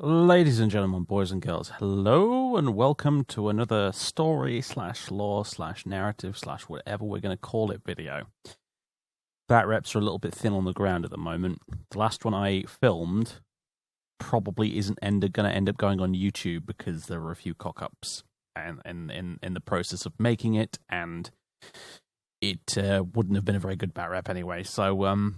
Ladies and gentlemen, boys and girls, hello and welcome to another story slash lore slash narrative slash whatever we're going to call it video. Bat reps are a little bit thin on the ground at the moment. The last one I filmed probably isn't going to end up going on YouTube because there were a few cock-ups in the process of making it, and it wouldn't have been a very good bat rep anyway. So,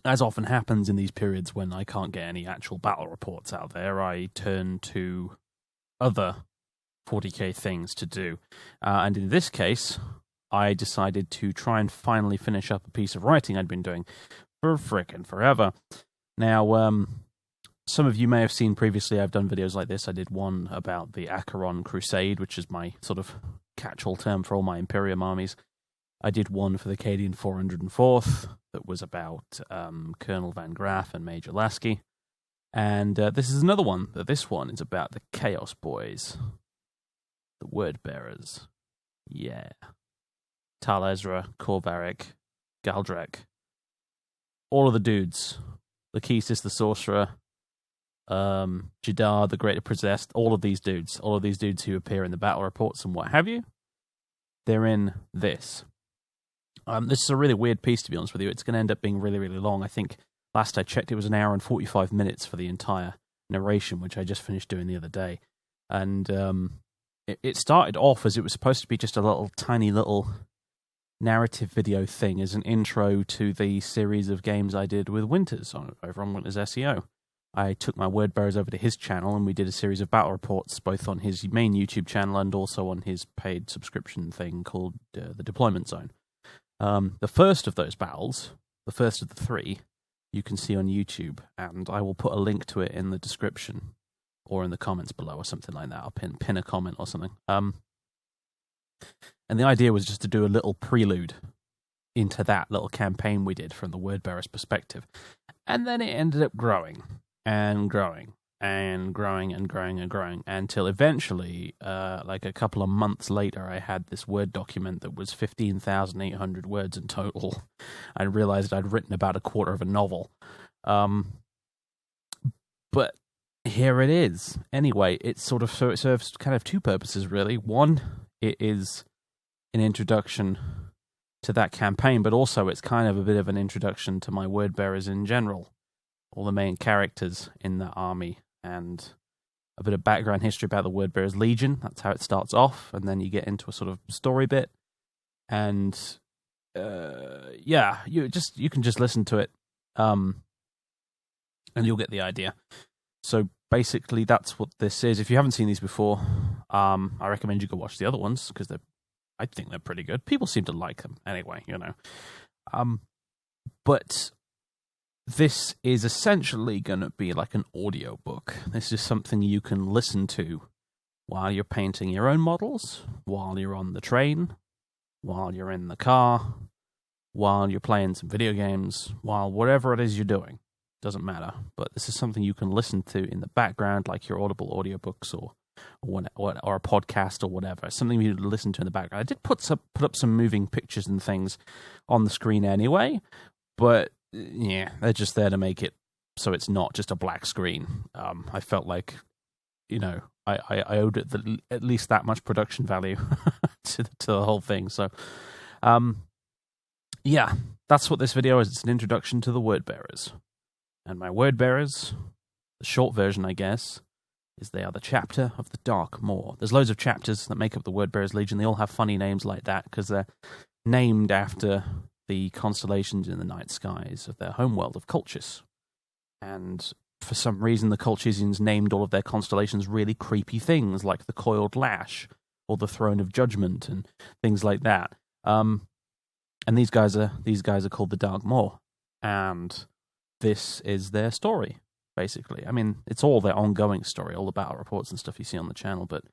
as often happens in these periods when I can't get any actual battle reports out there, I turn to other 40k things to do. And in this case, I decided to try and finally finish up a piece of writing I'd been doing for frickin' forever. Now, some of you may have seen previously I've done videos like this. I did one about the Acheron Crusade, which is my sort of catch-all term for all my Imperium armies. I did one for the Cadian 404th that was about Colonel Van Graff and Major Lasky. And this is another one. This one is about the Chaos Boys. The Word Bearers. Yeah. Tal Ezra, Korvarik, Galdrek. All of the dudes. Colchis the Sorcerer. Jadar, the Greater Possessed. All of these dudes. All of these dudes who appear in the battle reports and what have you. They're in this. This is a really weird piece, to be honest with you. It's going to end up being really, really long. I think last I checked, it was an hour and 45 minutes for the entire narration, which I just finished doing the other day. And it started off as it was supposed to be just a little tiny little narrative video thing as an intro to the series of games I did with Winters over on WintersSEO. I took my word bearers over to his channel, and we did a series of battle reports, both on his main YouTube channel and also on his paid subscription thing called the Deployment Zone. The first of those battles, the first of the three, you can see on YouTube, and I will put a link to it in the description or in the comments below or something like that. I'll pin a comment or something. And the idea was just to do a little prelude into that little campaign we did from the word bearer's perspective. And then it ended up growing and growing and growing and growing and growing until eventually, like a couple of months later, I had this Word document that was 15,800 words in total. I realized I'd written about a quarter of a novel. But here it is. Anyway, it serves kind of two purposes, really. One, it is an introduction to that campaign, but also it's kind of a bit of an introduction to my word bearers in general. All the main characters in that army, and a bit of background history about the Word Bearers Legion. That's how it starts off, and then you get into a sort of story bit, and you can just listen to it, and you'll get the idea. So basically, that's what this is. If you haven't seen these before, I recommend you go watch the other ones because I think they're pretty good. People seem to like them anyway, you know. But this is essentially going to be like an audio book. This is something you can listen to while you're painting your own models, while you're on the train, while you're in the car, while you're playing some video games, while whatever it is you're doing. Doesn't matter. But this is something you can listen to in the background, like your Audible audiobooks or a podcast or whatever. It's something you listen to in the background. I did put up some moving pictures and things on the screen anyway, but yeah, they're just there to make it so it's not just a black screen. I felt like, you know, I owed it at least that much production value to the whole thing. So, yeah, that's what this video is. It's an introduction to the word bearers. And my word bearers, the short version, I guess, is they are the chapter of the Dark Maw. There's loads of chapters that make up the Word Bearers Legion. They all have funny names like that because they're named after the constellations in the night skies of their homeworld of Colchis. And for some reason, the Colchisians named all of their constellations really creepy things like the Coiled Lash or the Throne of Judgment and things like that. And these guys are called the Dark Maw. And this is their story, basically. I mean, it's all their ongoing story, all the battle reports and stuff you see on the channel, but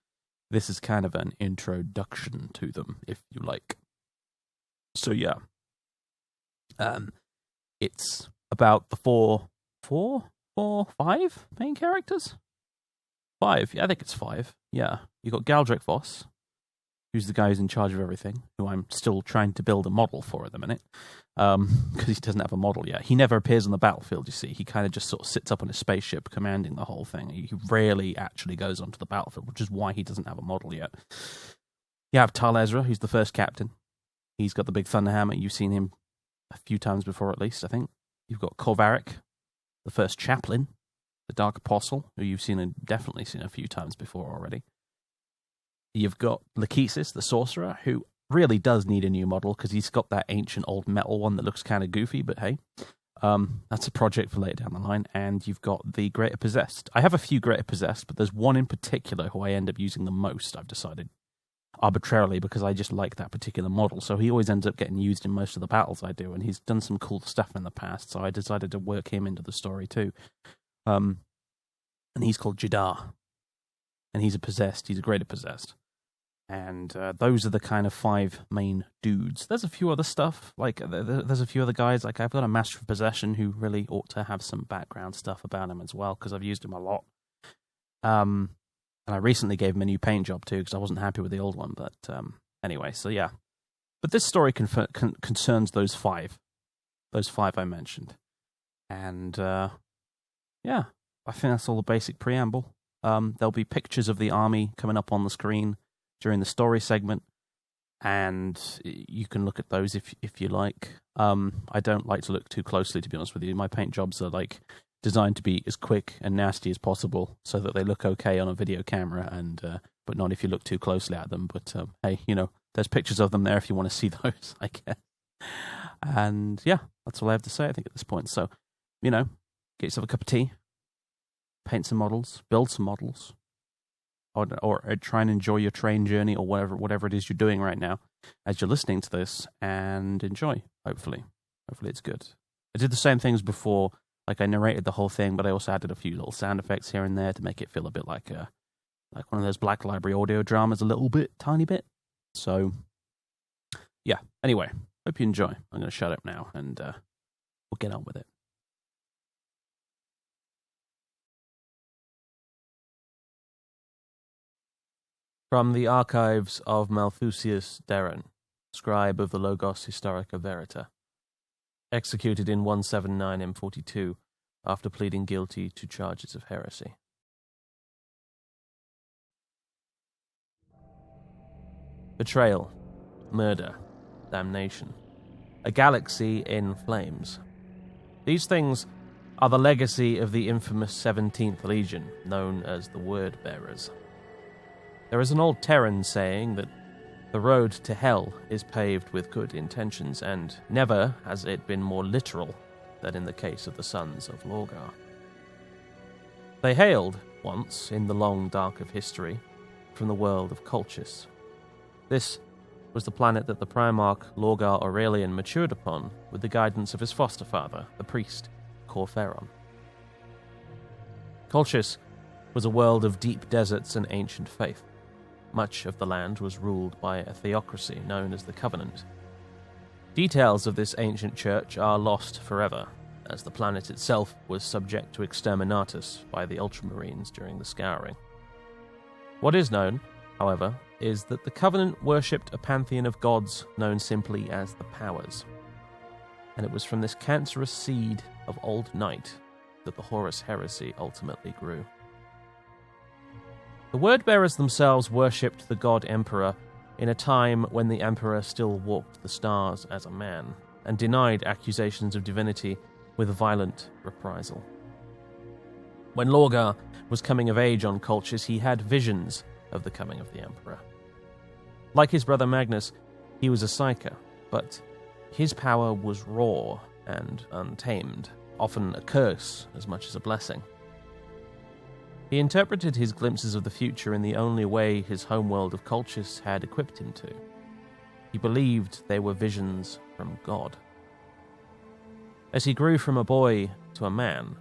this is kind of an introduction to them, if you like. So, yeah. It's about the five main characters? 5, yeah, I think it's 5. Yeah, you got Galdrick Voss, who's the guy who's in charge of everything, who I'm still trying to build a model for at the minute, because he doesn't have a model yet. He never appears on the battlefield, you see. He kind of just sort of sits up on his spaceship commanding the whole thing. He rarely actually goes onto the battlefield, which is why he doesn't have a model yet. You have Tal Ezra, who's the first captain. He's got the big thunderhammer. You've seen him a few times before, at least, I think. You've got Korvarik, the first chaplain, the Dark Apostle, who you've definitely seen a few times before already. You've got Lachesis, the sorcerer, who really does need a new model because he's got that ancient old metal one that looks kind of goofy, but hey, that's a project for later down the line. And you've got the Greater Possessed. I have a few Greater Possessed, but there's one in particular who I end up using the most, I've decided, arbitrarily, because I just like that particular model. So he always ends up getting used in most of the battles I do, and he's done some cool stuff in the past, so I decided to work him into the story too. And he's called Jadar, and he's a Greater Possessed. And those are the kind of 5 main dudes. There's a few other stuff, like there's a few other guys. Like I've got a Master of Possession who really ought to have some background stuff about him as well, because I've used him a lot. And I recently gave him a new paint job too, because I wasn't happy with the old one. But anyway, so yeah. But this story concerns those 5 I mentioned. And yeah, I think that's all the basic preamble. There'll be pictures of the army coming up on the screen during the story segment, and you can look at those if you like. I don't like to look too closely, to be honest with you. My paint jobs are like designed to be as quick and nasty as possible, so that they look okay on a video camera, and but not if you look too closely at them. But hey, there's pictures of them there if you want to see those, I guess. And yeah, that's all I have to say, I think, at this point. So, get yourself a cup of tea, paint some models, build some models, or try and enjoy your train journey, or whatever it is you're doing right now as you're listening to this, and enjoy, hopefully. Hopefully it's good. I did the same things before, like I narrated the whole thing, but I also added a few little sound effects here and there to make it feel a bit like one of those Black Library audio dramas, tiny bit. So, yeah, anyway, hope you enjoy. I'm going to shut up now, and we'll get on with it. From the archives of Malthusius Darren, scribe of the Logos Historica Verita, executed in 179 M42 after pleading guilty to charges of heresy. Betrayal, murder, damnation, a galaxy in flames. These things are the legacy of the infamous 17th Legion, known as the Word Bearers. There is an old Terran saying that the road to hell is paved with good intentions, and never has it been more literal than in the case of the sons of Lorgar. They hailed, once, in the long dark of history, from the world of Colchis. This was the planet that the Primarch Lorgar Aurelian matured upon with the guidance of his foster father, the priest, Corferon. Colchis was a world of deep deserts and ancient faith. Much of the land was ruled by a theocracy known as the Covenant. Details of this ancient church are lost forever, as the planet itself was subject to exterminatus by the Ultramarines during the Scouring. What is known, however, is that the Covenant worshipped a pantheon of gods known simply as the Powers, and it was from this cancerous seed of Old Night that the Horus heresy ultimately grew. The Word-Bearers themselves worshipped the god Emperor in a time when the Emperor still walked the stars as a man, and denied accusations of divinity with violent reprisal. When Lorgar was coming of age on Colchis, he had visions of the coming of the Emperor. Like his brother Magnus, he was a psyker, but his power was raw and untamed, often a curse as much as a blessing. He interpreted his glimpses of the future in the only way his homeworld of Colchis had equipped him to. He believed they were visions from God. As he grew from a boy to a man,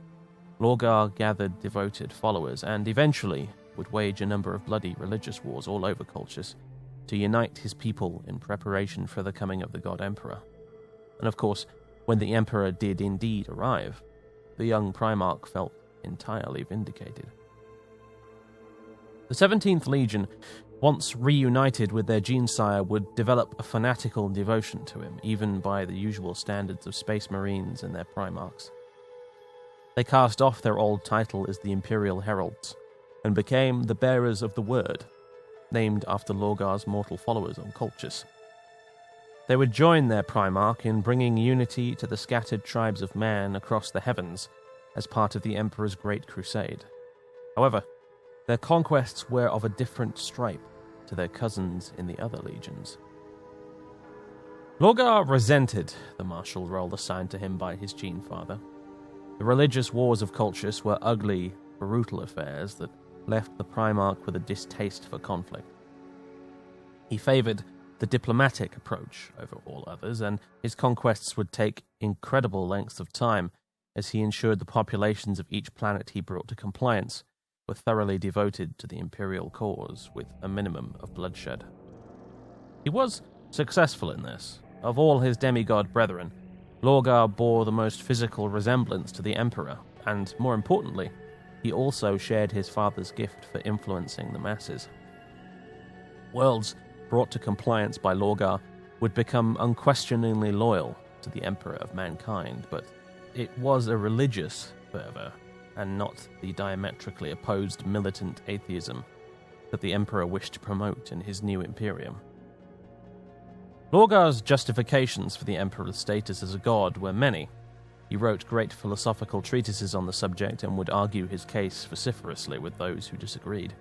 Lorgar gathered devoted followers and eventually would wage a number of bloody religious wars all over Colchis to unite his people in preparation for the coming of the God Emperor. And of course, when the Emperor did indeed arrive, the young Primarch felt entirely vindicated. The 17th Legion once reunited with their gene-sire, would develop a fanatical devotion to him, even by the usual standards of Space Marines and their Primarchs. They cast off their old title as the Imperial Heralds, and became the Bearers of the Word, named after Lorgar's mortal followers on Colchis. They would join their Primarch in bringing unity to the scattered tribes of man across the heavens as part of the Emperor's Great Crusade. However, their conquests were of a different stripe to their cousins in the other legions. Lorgar resented the martial role assigned to him by his gene father. The religious wars of Colchis were ugly, brutal affairs that left the Primarch with a distaste for conflict. He favoured the diplomatic approach over all others, and his conquests would take incredible lengths of time as he ensured the populations of each planet he brought to compliance were thoroughly devoted to the Imperial cause with a minimum of bloodshed. He was successful in this. Of all his demigod brethren, Lorgar bore the most physical resemblance to the Emperor, and more importantly, he also shared his father's gift for influencing the masses. Worlds brought to compliance by Lorgar would become unquestioningly loyal to the Emperor of mankind, but it was a religious fervor, and not the diametrically opposed militant atheism that the Emperor wished to promote in his new Imperium. Lorgar's justifications for the Emperor's status as a god were many. He wrote great philosophical treatises on the subject and would argue his case vociferously with those who disagreed.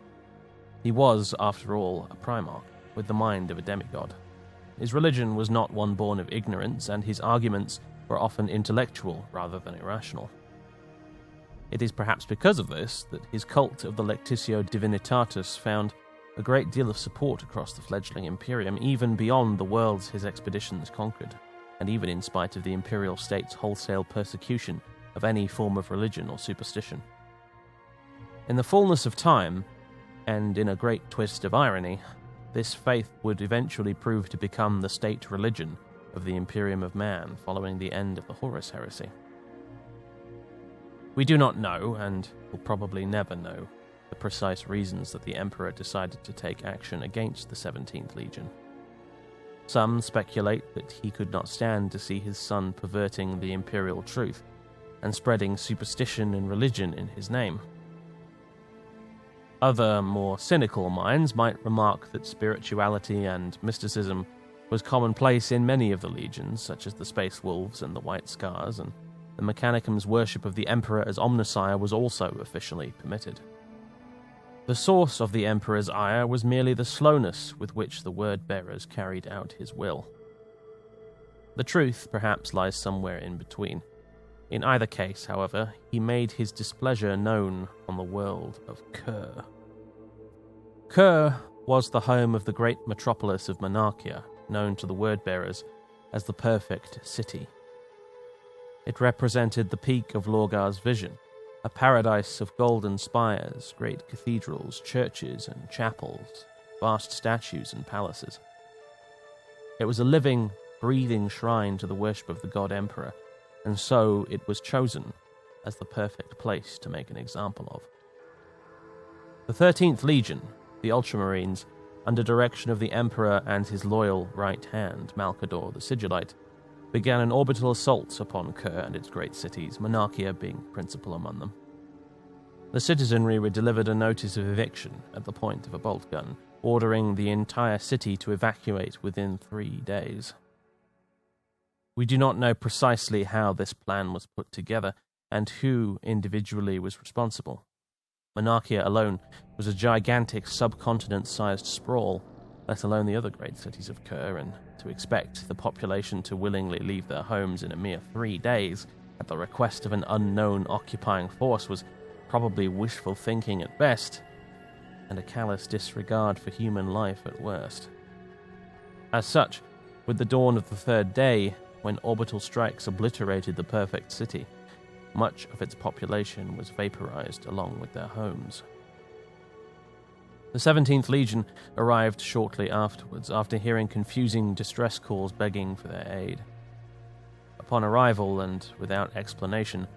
He was, after all, a Primarch, with the mind of a demigod. His religion was not one born of ignorance, and his arguments were often intellectual rather than irrational. It is perhaps because of this that his cult of the Lectitio Divinitatis found a great deal of support across the fledgling Imperium, even beyond the worlds his expeditions conquered, and even in spite of the Imperial State's wholesale persecution of any form of religion or superstition. In the fullness of time, and in a great twist of irony, this faith would eventually prove to become the state religion of the Imperium of Man following the end of the Horus heresy. We do not know, and will probably never know, the precise reasons that the Emperor decided to take action against the 17th Legion. Some speculate that he could not stand to see his son perverting the imperial truth and spreading superstition and religion in his name. Other, more cynical minds might remark that spirituality and mysticism was commonplace in many of the legions, such as the Space Wolves and the White Scars, and the Mechanicum's worship of the Emperor as Omnissiah was also officially permitted. The source of the Emperor's ire was merely the slowness with which the word-bearers carried out his will. The truth, perhaps, lies somewhere in between. In either case, however, he made his displeasure known on the world of Kur. Kur was the home of the great metropolis of Monarchia, known to the word-bearers as the Perfect City. It represented the peak of Lorgar's vision, a paradise of golden spires, great cathedrals, churches and chapels, vast statues and palaces. It was a living, breathing shrine to the worship of the god Emperor, and so it was chosen as the perfect place to make an example of. The 13th Legion, the Ultramarines, under direction of the Emperor and his loyal right hand, Malcador the Sigillite, began an orbital assault upon Kur and its great cities, Monarchia being principal among them. The citizenry were delivered a notice of eviction at the point of a bolt gun, ordering the entire city to evacuate within 3 days. We do not know precisely how this plan was put together and who individually was responsible. Monarchia alone was a gigantic subcontinent-sized sprawl, let alone the other great cities of Kur, and to expect the population to willingly leave their homes in a mere 3 days at the request of an unknown occupying force was probably wishful thinking at best, and a callous disregard for human life at worst. As such, with the dawn of the 3rd day, when orbital strikes obliterated the perfect city, much of its population was vaporized along with their homes. The 17th Legion arrived shortly afterwards, after hearing confusing distress calls begging for their aid. Upon arrival, and without explanation,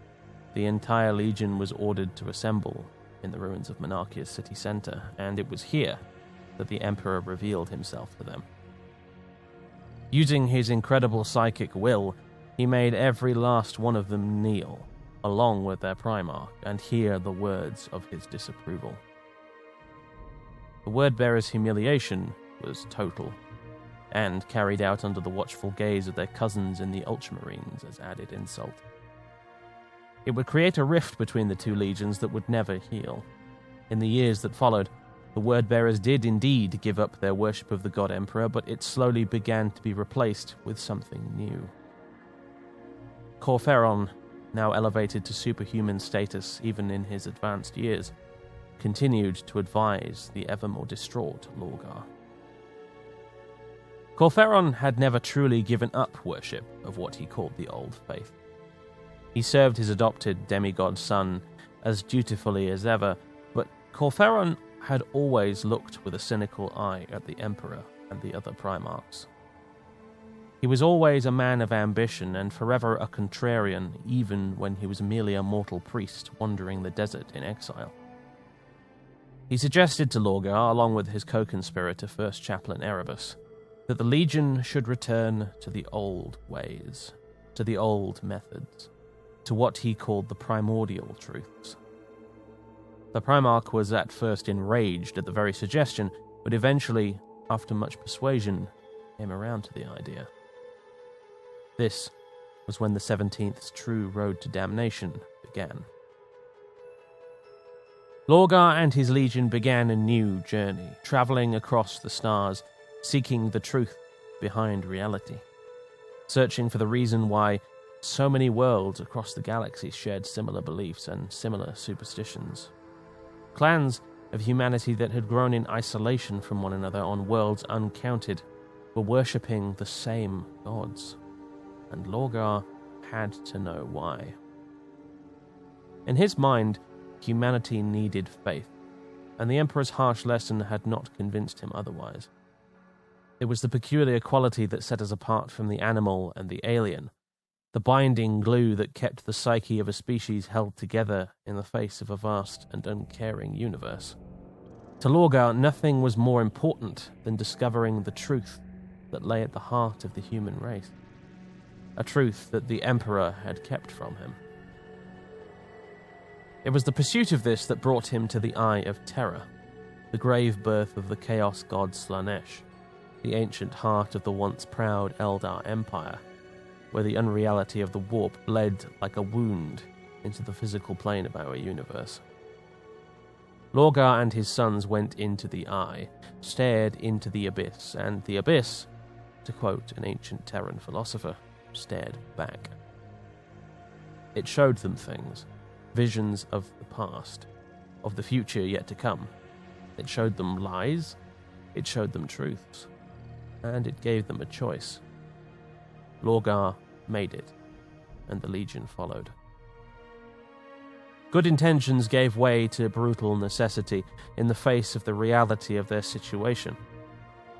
the entire Legion was ordered to assemble in the ruins of Monarchia's city centre, and it was here that the Emperor revealed himself to them. Using his incredible psychic will, he made every last one of them kneel, along with their Primarch, and hear the words of his disapproval. The Wordbearer's humiliation was total, and carried out under the watchful gaze of their cousins in the Ultramarines as added insult. It would create a rift between the two legions that would never heal. In the years that followed, the Wordbearers did indeed give up their worship of the God Emperor, but it slowly began to be replaced with something new. Corferon, now elevated to superhuman status even in his advanced years, continued to advise the ever more distraught Lorgar. Corferon had never truly given up worship of what he called the Old Faith. He served his adopted demigod son as dutifully as ever, but Corferon had always looked with a cynical eye at the Emperor and the other Primarchs. He was always a man of ambition and forever a contrarian, even when he was merely a mortal priest wandering the desert in exile. He suggested to Lorgar, along with his co-conspirator First Chaplain Erebus, that the Legion should return to the old ways, to the old methods, to what he called the primordial truths. The Primarch was at first enraged at the very suggestion, but eventually, after much persuasion, came around to the idea. This was when the 17th's true road to damnation began. Lorgar and his legion began a new journey, travelling across the stars, seeking the truth behind reality, searching for the reason why so many worlds across the galaxy shared similar beliefs and similar superstitions. Clans of humanity that had grown in isolation from one another on worlds uncounted were worshipping the same gods, and Lorgar had to know why. In his mind, humanity needed faith, and the Emperor's harsh lesson had not convinced him otherwise. It was the peculiar quality that set us apart from the animal and the alien, the binding glue that kept the psyche of a species held together in the face of a vast and uncaring universe. To Lorgar, nothing was more important than discovering the truth that lay at the heart of the human race, a truth that the Emperor had kept from him. It was the pursuit of this that brought him to the Eye of Terror, the grave birth of the chaos god Slanesh, the ancient heart of the once proud Eldar Empire, where the unreality of the warp bled like a wound into the physical plane of our universe. Lorgar and his sons went into the Eye, stared into the abyss, and the abyss, to quote an ancient Terran philosopher, stared back. It showed them things, visions of the past, of the future yet to come. It showed them lies, it showed them truths, and it gave them a choice. Lorgar made it, and the Legion followed. Good intentions gave way to brutal necessity in the face of the reality of their situation.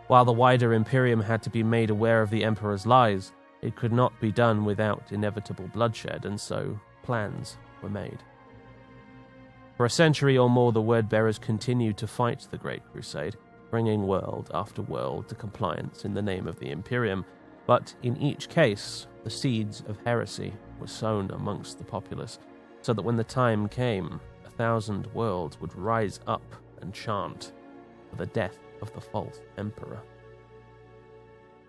While the wider Imperium had to be made aware of the Emperor's lies, it could not be done without inevitable bloodshed, and so plans were made. For a century or more, the Wordbearers continued to fight the Great Crusade, bringing world after world to compliance in the name of the Imperium, but in each case, the seeds of heresy were sown amongst the populace, so that when the time came, 1,000 worlds would rise up and chant for the death of the false Emperor.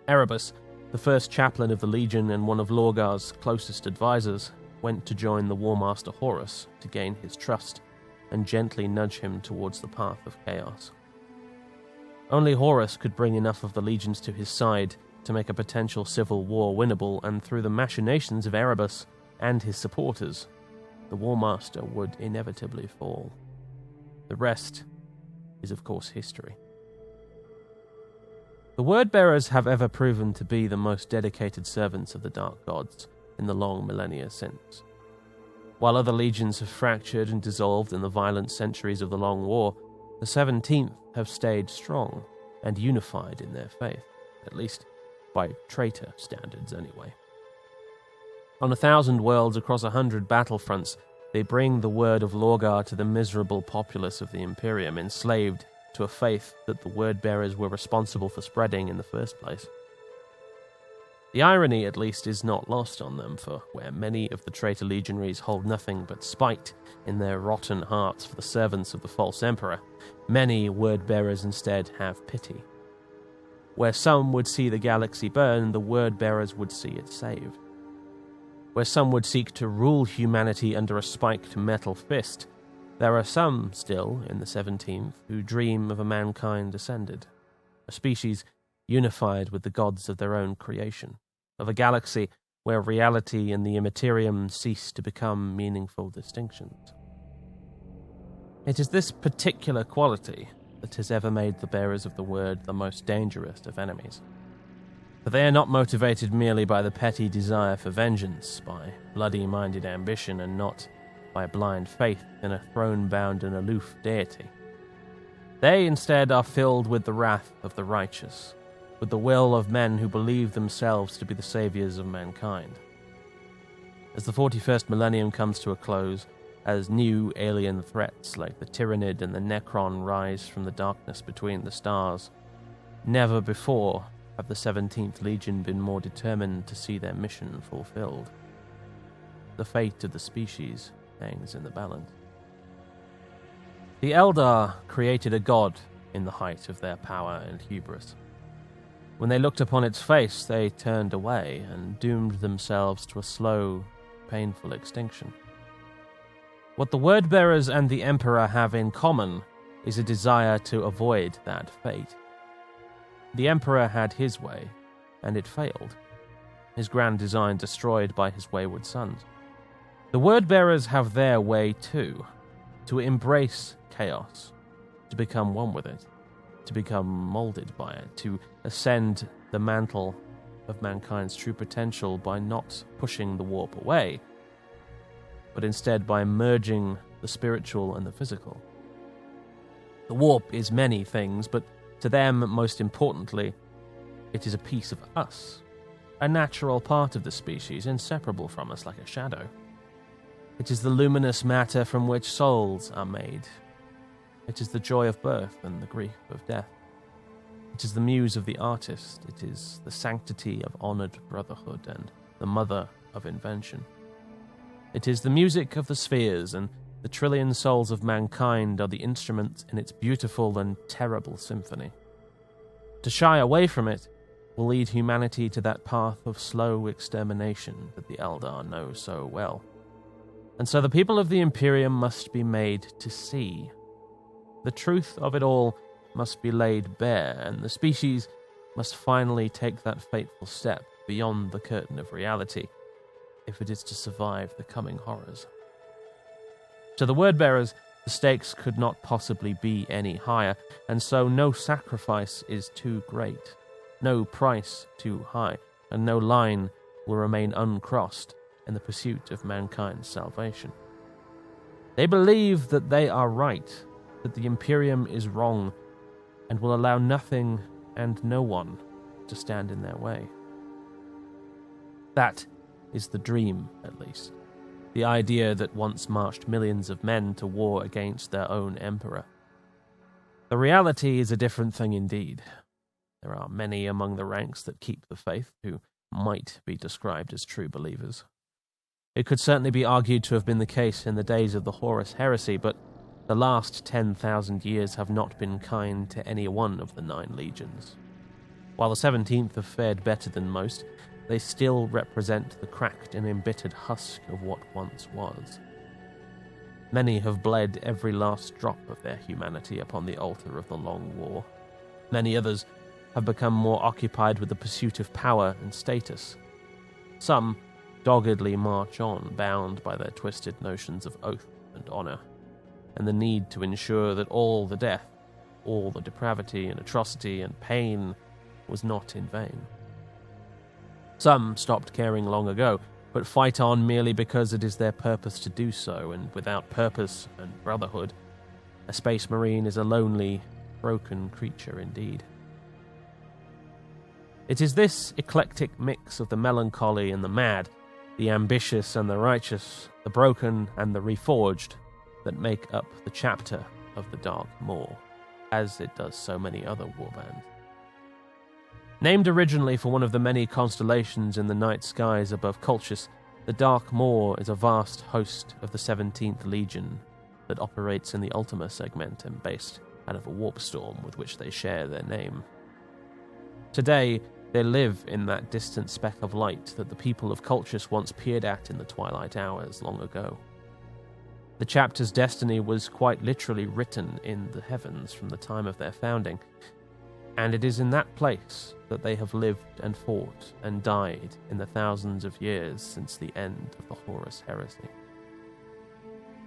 Erebus, the first chaplain of the Legion and one of Lorgar's closest advisors, went to join the Warmaster Horus to gain his trust and gently nudge him towards the path of chaos. Only Horus could bring enough of the legions to his side to make a potential civil war winnable, and through the machinations of Erebus and his supporters, the Warmaster would inevitably fall. The rest is, of course, history. The Wordbearers have ever proven to be the most dedicated servants of the Dark Gods in the long millennia since. While other legions have fractured and dissolved in the violent centuries of the Long War, the 17th have stayed strong and unified in their faith, at least by traitor standards anyway. On 1,000 worlds across 100 battlefronts, they bring the word of Lorgar to the miserable populace of the Imperium, enslaved to a faith that the word-bearers were responsible for spreading in the first place. The irony, at least, is not lost on them, for where many of the traitor legionaries hold nothing but spite in their rotten hearts for the servants of the false emperor, many word-bearers instead have pity. Where some would see the galaxy burn, the word-bearers would see it saved. Where some would seek to rule humanity under a spiked metal fist, there are some still, in the 17th, who dream of a mankind ascended, a species unified with the gods of their own creation, of a galaxy where reality and the immaterium cease to become meaningful distinctions. It is this particular quality that has ever made the bearers of the word the most dangerous of enemies. For they are not motivated merely by the petty desire for vengeance, by bloody-minded ambition, and not by blind faith in a throne-bound and aloof deity. They instead are filled with the wrath of the righteous, with the will of men who believe themselves to be the saviors of mankind. As the 41st millennium comes to a close, as new alien threats like the Tyrannid and the Necron rise from the darkness between the stars, never before have the 17th Legion been more determined to see their mission fulfilled. The fate of the species hangs in the balance. The Eldar created a god in the height of their power and hubris. When they looked upon its face, they turned away and doomed themselves to a slow, painful extinction. What the Word-bearers and the Emperor have in common is a desire to avoid that fate. The Emperor had his way, and it failed, his grand design destroyed by his wayward sons. The Word-bearers have their way too, to embrace chaos, to become one with it, to become molded by it, to ascend the mantle of mankind's true potential by not pushing the warp away, but instead by merging the spiritual and the physical. The warp is many things, but to them, most importantly, it is a piece of us, a natural part of the species, inseparable from us like a shadow. It is the luminous matter from which souls are made. It is the joy of birth and the grief of death. It is the muse of the artist. It is the sanctity of honored brotherhood and the mother of invention. It is the music of the spheres, and the trillion souls of mankind are the instruments in its beautiful and terrible symphony. To shy away from it will lead humanity to that path of slow extermination that the Eldar know so well. And so the people of the Imperium must be made to see. The truth of it all must be laid bare, and the species must finally take that fateful step beyond the curtain of reality, if it is to survive the coming horrors. To the Word-bearers, the stakes could not possibly be any higher, and so no sacrifice is too great, no price too high, and no line will remain uncrossed in the pursuit of mankind's salvation. They believe that they are right, that the Imperium is wrong, and will allow nothing and no one to stand in their way. That is the dream, at least. The idea that once marched millions of men to war against their own emperor. The reality is a different thing indeed. There are many among the ranks that keep the faith who might be described as true believers. It could certainly be argued to have been the case in the days of the Horus heresy, but the last 10,000 years have not been kind to any one of the 9 legions. While the 17th have fared better than most, they still represent the cracked and embittered husk of what once was. Many have bled every last drop of their humanity upon the altar of the long war. Many others have become more occupied with the pursuit of power and status. Some doggedly march on, bound by their twisted notions of oath and honor, and the need to ensure that all the death, all the depravity and atrocity and pain was not in vain. Some stopped caring long ago, but fight on merely because it is their purpose to do so, and without purpose and brotherhood, a space marine is a lonely, broken creature indeed. It is this eclectic mix of the melancholy and the mad, the ambitious and the righteous, the broken and the reforged, that make up the chapter of the Dark Maw. as it does so many other warbands. Named originally for one of the many constellations in the night skies above Colchis, the Dark Maw is a vast host of the 17th Legion that operates in the Ultima segmentum based out of a warp storm with which they share their name. Today, they live in that distant speck of light that the people of Colchis once peered at in the twilight hours long ago. The chapter's destiny was quite literally written in the heavens from the time of their founding, and it is in that place that they have lived and fought and died in the thousands of years since the end of the Horus Heresy.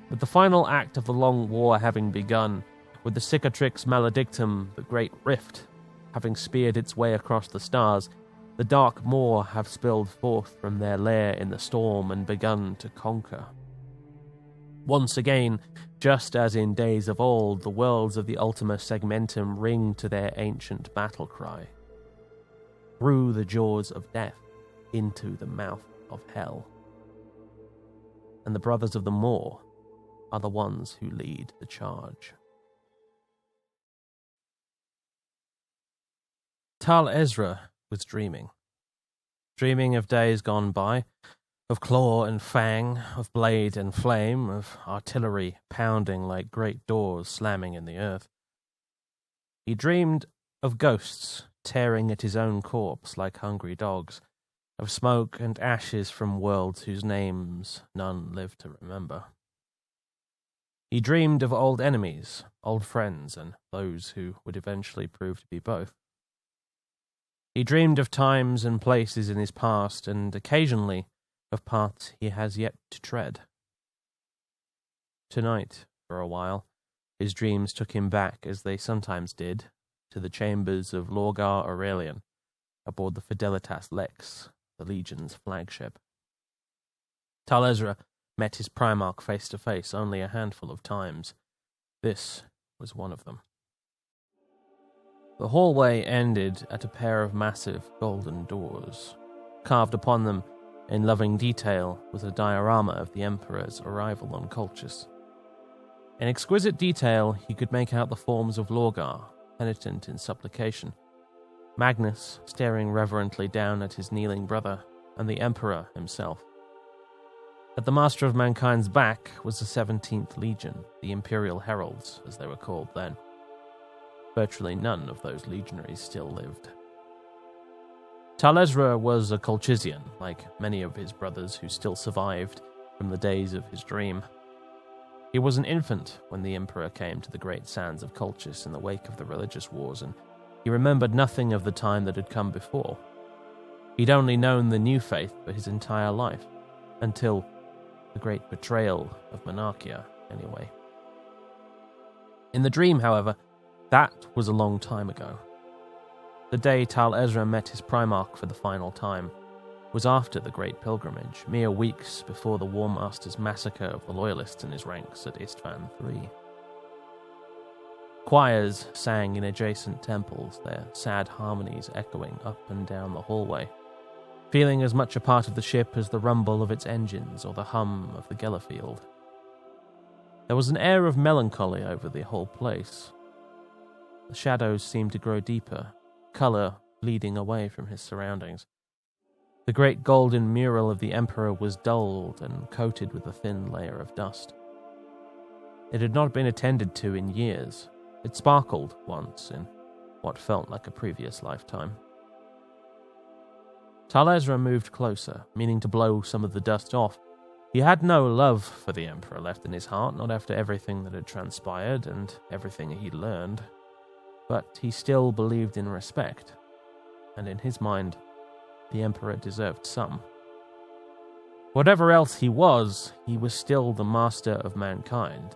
With the final act of the long war having begun, with the Cicatrix Maledictum, the Great Rift, having speared its way across the stars, the Dark Maw have spilled forth from their lair in the storm and begun to conquer. Once again, just as in days of old, the worlds of the Ultima Segmentum ring to their ancient battle cry. Through the jaws of death, into the mouth of hell. And the Brothers of the Maw are the ones who lead the charge. Tal Ezra was dreaming of days gone by, of claw and fang, of blade and flame, of artillery pounding like great doors slamming in the earth. He dreamed of ghosts tearing at his own corpse like hungry dogs, of smoke and ashes from worlds whose names none live to remember. He dreamed of old enemies, old friends, and those who would eventually prove to be both. He dreamed of times and places in his past, and occasionally of paths he has yet to tread. Tonight, for a while, his dreams took him back, as they sometimes did, to the chambers of Lorgar Aurelian, aboard the Fidelitas Lex, the Legion's flagship. Tal Ezra met his Primarch face to face only a handful of times. This was one of them. The hallway ended at a pair of massive golden doors. Carved upon them in loving detail was a diorama of the Emperor's arrival on Colchis. In exquisite detail, he could make out the forms of Lorgar, penitent in supplication, Magnus staring reverently down at his kneeling brother, and the Emperor himself. At the Master of Mankind's back was the 17th Legion, the Imperial Heralds, as they were called then. Virtually none of those legionaries still lived. Tal Ezra was a Colchisian, like many of his brothers who still survived from the days of his dream. He was an infant when the Emperor came to the great sands of Colchis in the wake of the religious wars, and he remembered nothing of the time that had come before. He'd only known the new faith for his entire life, until the great betrayal of Monarchia, anyway. In the dream, however, that was a long time ago. The day Tal Ezra met his Primarch for the final time was after the Great Pilgrimage, mere weeks before the War Master's massacre of the Loyalists in his ranks at Istvan III. Choirs sang in adjacent temples, their sad harmonies echoing up and down the hallway, feeling as much a part of the ship as the rumble of its engines or the hum of the Gellerfield. There was an air of melancholy over the whole place. The shadows seemed to grow deeper, colour bleeding away from his surroundings. The great golden mural of the Emperor was dulled and coated with a thin layer of dust. It had not been attended to in years. It sparkled once in what felt like a previous lifetime. Tal Ezra moved closer, meaning to blow some of the dust off. He had no love for the Emperor left in his heart, not after everything that had transpired and everything he'd learned. But he still believed in respect, and in his mind, the Emperor deserved some. Whatever else he was still the master of mankind.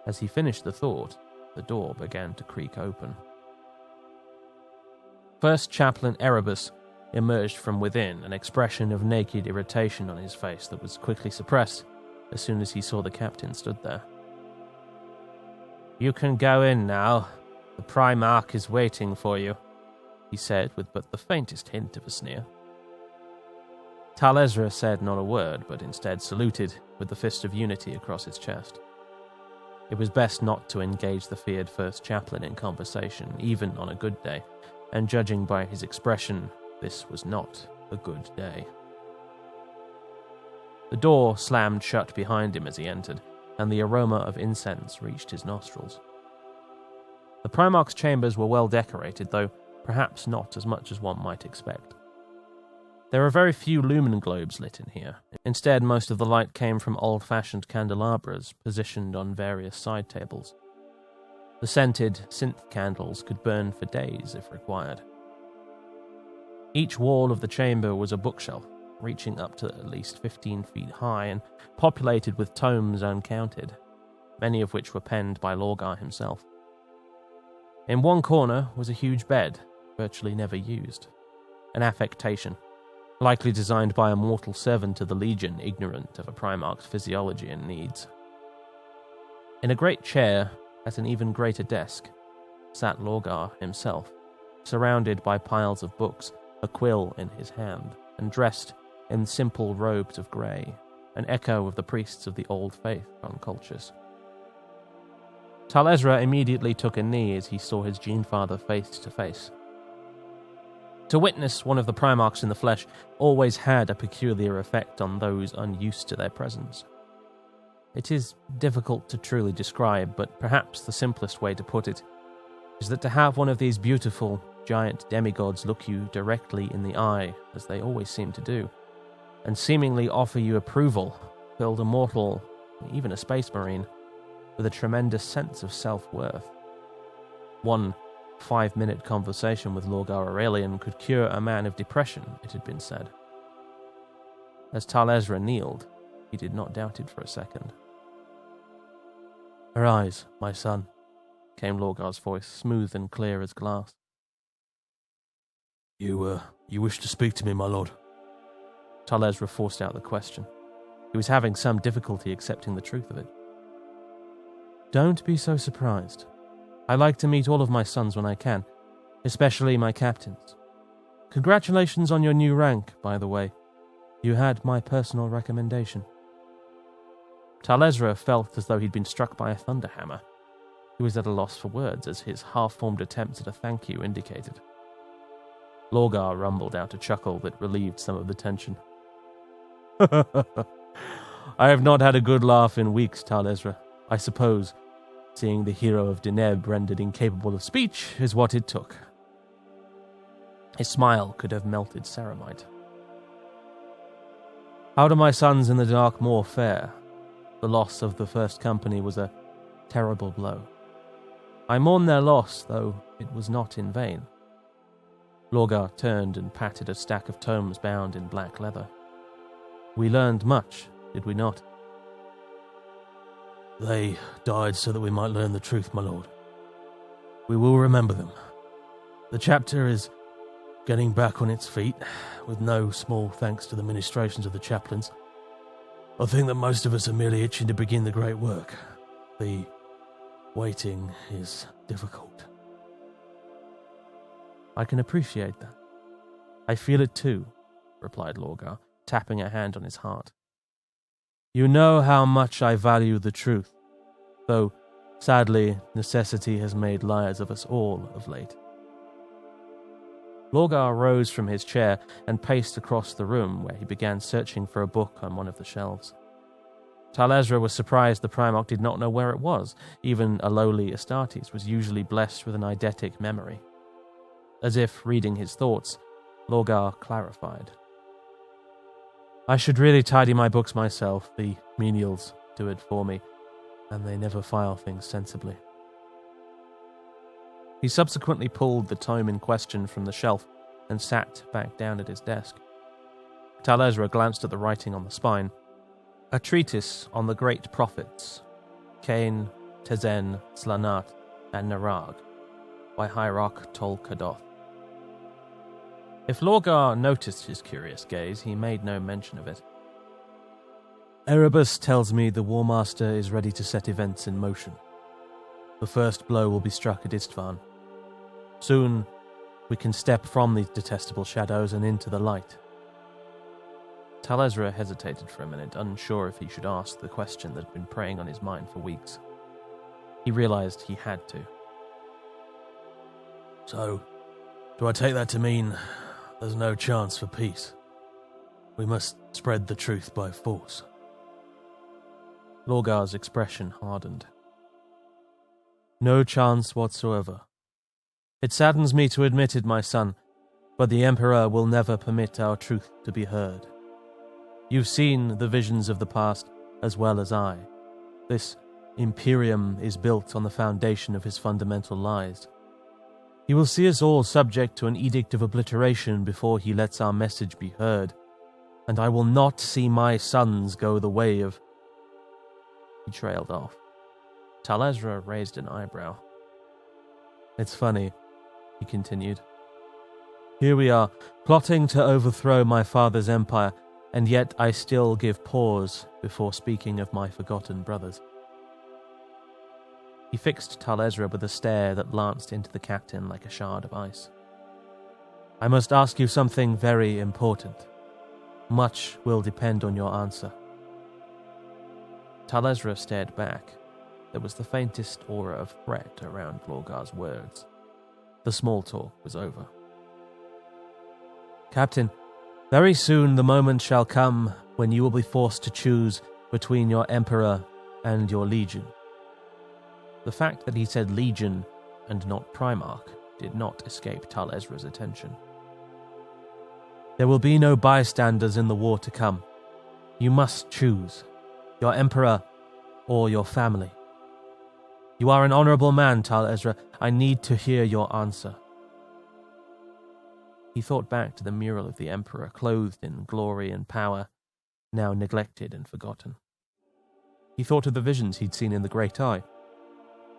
As he finished the thought, the door began to creak open. First Chaplain Erebus emerged from within, an expression of naked irritation on his face that was quickly suppressed as soon as he saw the captain stood there. "You can go in now. The Primarch is waiting for you," he said with but the faintest hint of a sneer. Tal Ezra said not a word, but instead saluted with the fist of unity across his chest. It was best not to engage the feared first chaplain in conversation, even on a good day, and judging by his expression, this was not a good day. The door slammed shut behind him as he entered, and the aroma of incense reached his nostrils. The Primarch's chambers were well decorated, though perhaps not as much as one might expect. There are very few lumen globes lit in here. Instead, most of the light came from old-fashioned candelabras positioned on various side tables. The scented synth candles could burn for days if required. Each wall of the chamber was a bookshelf, reaching up to at least 15 feet high and populated with tomes uncounted, many of which were penned by Lorgar himself. In one corner was a huge bed, virtually never used, an affectation, likely designed by a mortal servant of the Legion ignorant of a Primarch's physiology and needs. In a great chair, at an even greater desk, sat Lorgar himself, surrounded by piles of books, a quill in his hand, and dressed in simple robes of grey, an echo of the priests of the Old Faith on Colchis. Tal Ezra immediately took a knee as he saw his Gene-Father face to face. To witness one of the Primarchs in the flesh always had a peculiar effect on those unused to their presence. It is difficult to truly describe, but perhaps the simplest way to put it is that to have one of these beautiful, giant demigods look you directly in the eye, as they always seem to do, and seemingly offer you approval, filled a mortal, even a space marine, with a tremendous sense of self-worth. One 5-minute conversation with Lorgar Aurelian could cure a man of depression, it had been said. As Tal Ezra kneeled, he did not doubt it for a second. "Arise, my son," came Lorgar's voice, smooth and clear as glass. You wish to speak to me, my lord?" Tal Ezra forced out the question. He was having some difficulty accepting the truth of it. "Don't be so surprised. I like to meet all of my sons when I can, especially my captains. Congratulations on your new rank, by the way. You had my personal recommendation." Tal Ezra felt as though he'd been struck by a thunderhammer. He was at a loss for words, as his half-formed attempts at a thank you indicated. Lorgar rumbled out a chuckle that relieved some of the tension. "I have not had a good laugh in weeks, Tal Ezra. I suppose seeing the hero of Deneb rendered incapable of speech is what it took." His smile could have melted ceramite. "How do my sons in the Dark Maw fare? The loss of the First Company was a terrible blow. I mourn their loss, though it was not in vain." Lorgar turned and patted a stack of tomes bound in black leather. "We learned much, did we not?" "They died so that we might learn the truth, my lord. We will remember them. The chapter is getting back on its feet, with no small thanks to the ministrations of the chaplains. I think that most of us are merely itching to begin the great work. The waiting is difficult." "I can appreciate that. I feel it too," replied Lorgar, tapping a hand on his heart. "You know how much I value the truth, though, sadly, necessity has made liars of us all of late." Lorgar rose from his chair and paced across the room, where he began searching for a book on one of the shelves. Tal Ezra was surprised the Primarch did not know where it was. Even a lowly Astartes was usually blessed with an eidetic memory. As if reading his thoughts, Lorgar clarified. "I should really tidy my books myself. The menials do it for me, and they never file things sensibly." He subsequently pulled the tome in question from the shelf and sat back down at his desk. Tal Ezra glanced at the writing on the spine. A treatise on the great prophets, Cain, Tezen, Slanat, and Narag, by Hierarch Tol Kadoth. If Lorgar noticed his curious gaze, he made no mention of it. "Erebus tells me the War Master is ready to set events in motion. The first blow will be struck at Istvan. Soon, we can step from the detestable shadows and into the light." Tal Ezra hesitated for a minute, unsure if he should ask the question that had been preying on his mind for weeks. He realized he had to. So, do I take that to mean there's no chance for peace? We must spread the truth by force. Lorgar's expression hardened. No chance whatsoever. It saddens me to admit it, my son, but the Emperor will never permit our truth to be heard. You've seen the visions of the past as well as I. This Imperium is built on the foundation of his fundamental lies. He will see us all subject to an edict of obliteration before he lets our message be heard, and I will not see my sons go the way of... He trailed off. Talezra raised an eyebrow. It's funny, he continued. Here we are, plotting to overthrow my father's empire, and yet I still give pause before speaking of my forgotten brothers. He fixed Talezra with a stare that lanced into the captain like a shard of ice. I must ask you something very important. Much will depend on your answer. Talezra stared back. There was the faintest aura of threat around Lorgar's words. The small talk was over. Captain, very soon the moment shall come when you will be forced to choose between your Emperor and your Legion. The fact that he said Legion and not Primarch did not escape Talezra's attention. There will be no bystanders in the war to come. You must choose, your Emperor or your family. You are an honorable man, Talezra. I need to hear your answer. He thought back to the mural of the Emperor, clothed in glory and power, now neglected and forgotten. He thought of the visions he'd seen in the Great Eye,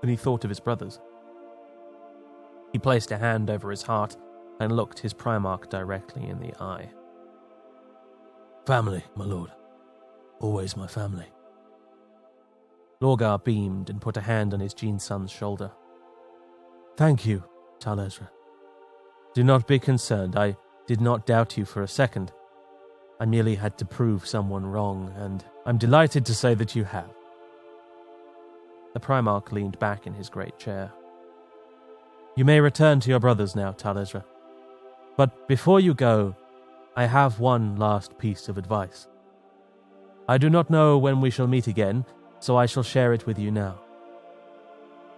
and he thought of his brothers. He placed a hand over his heart and looked his Primarch directly in the eye. Family, my lord. Always my family. Lorgar beamed and put a hand on his Gene-son's shoulder. Thank you, Talezra. Do not be concerned. I did not doubt you for a second. I merely had to prove someone wrong, and I'm delighted to say that you have. The Primarch leaned back in his great chair. You may return to your brothers now, Talezra. But before you go, I have one last piece of advice. I do not know when we shall meet again, so I shall share it with you now.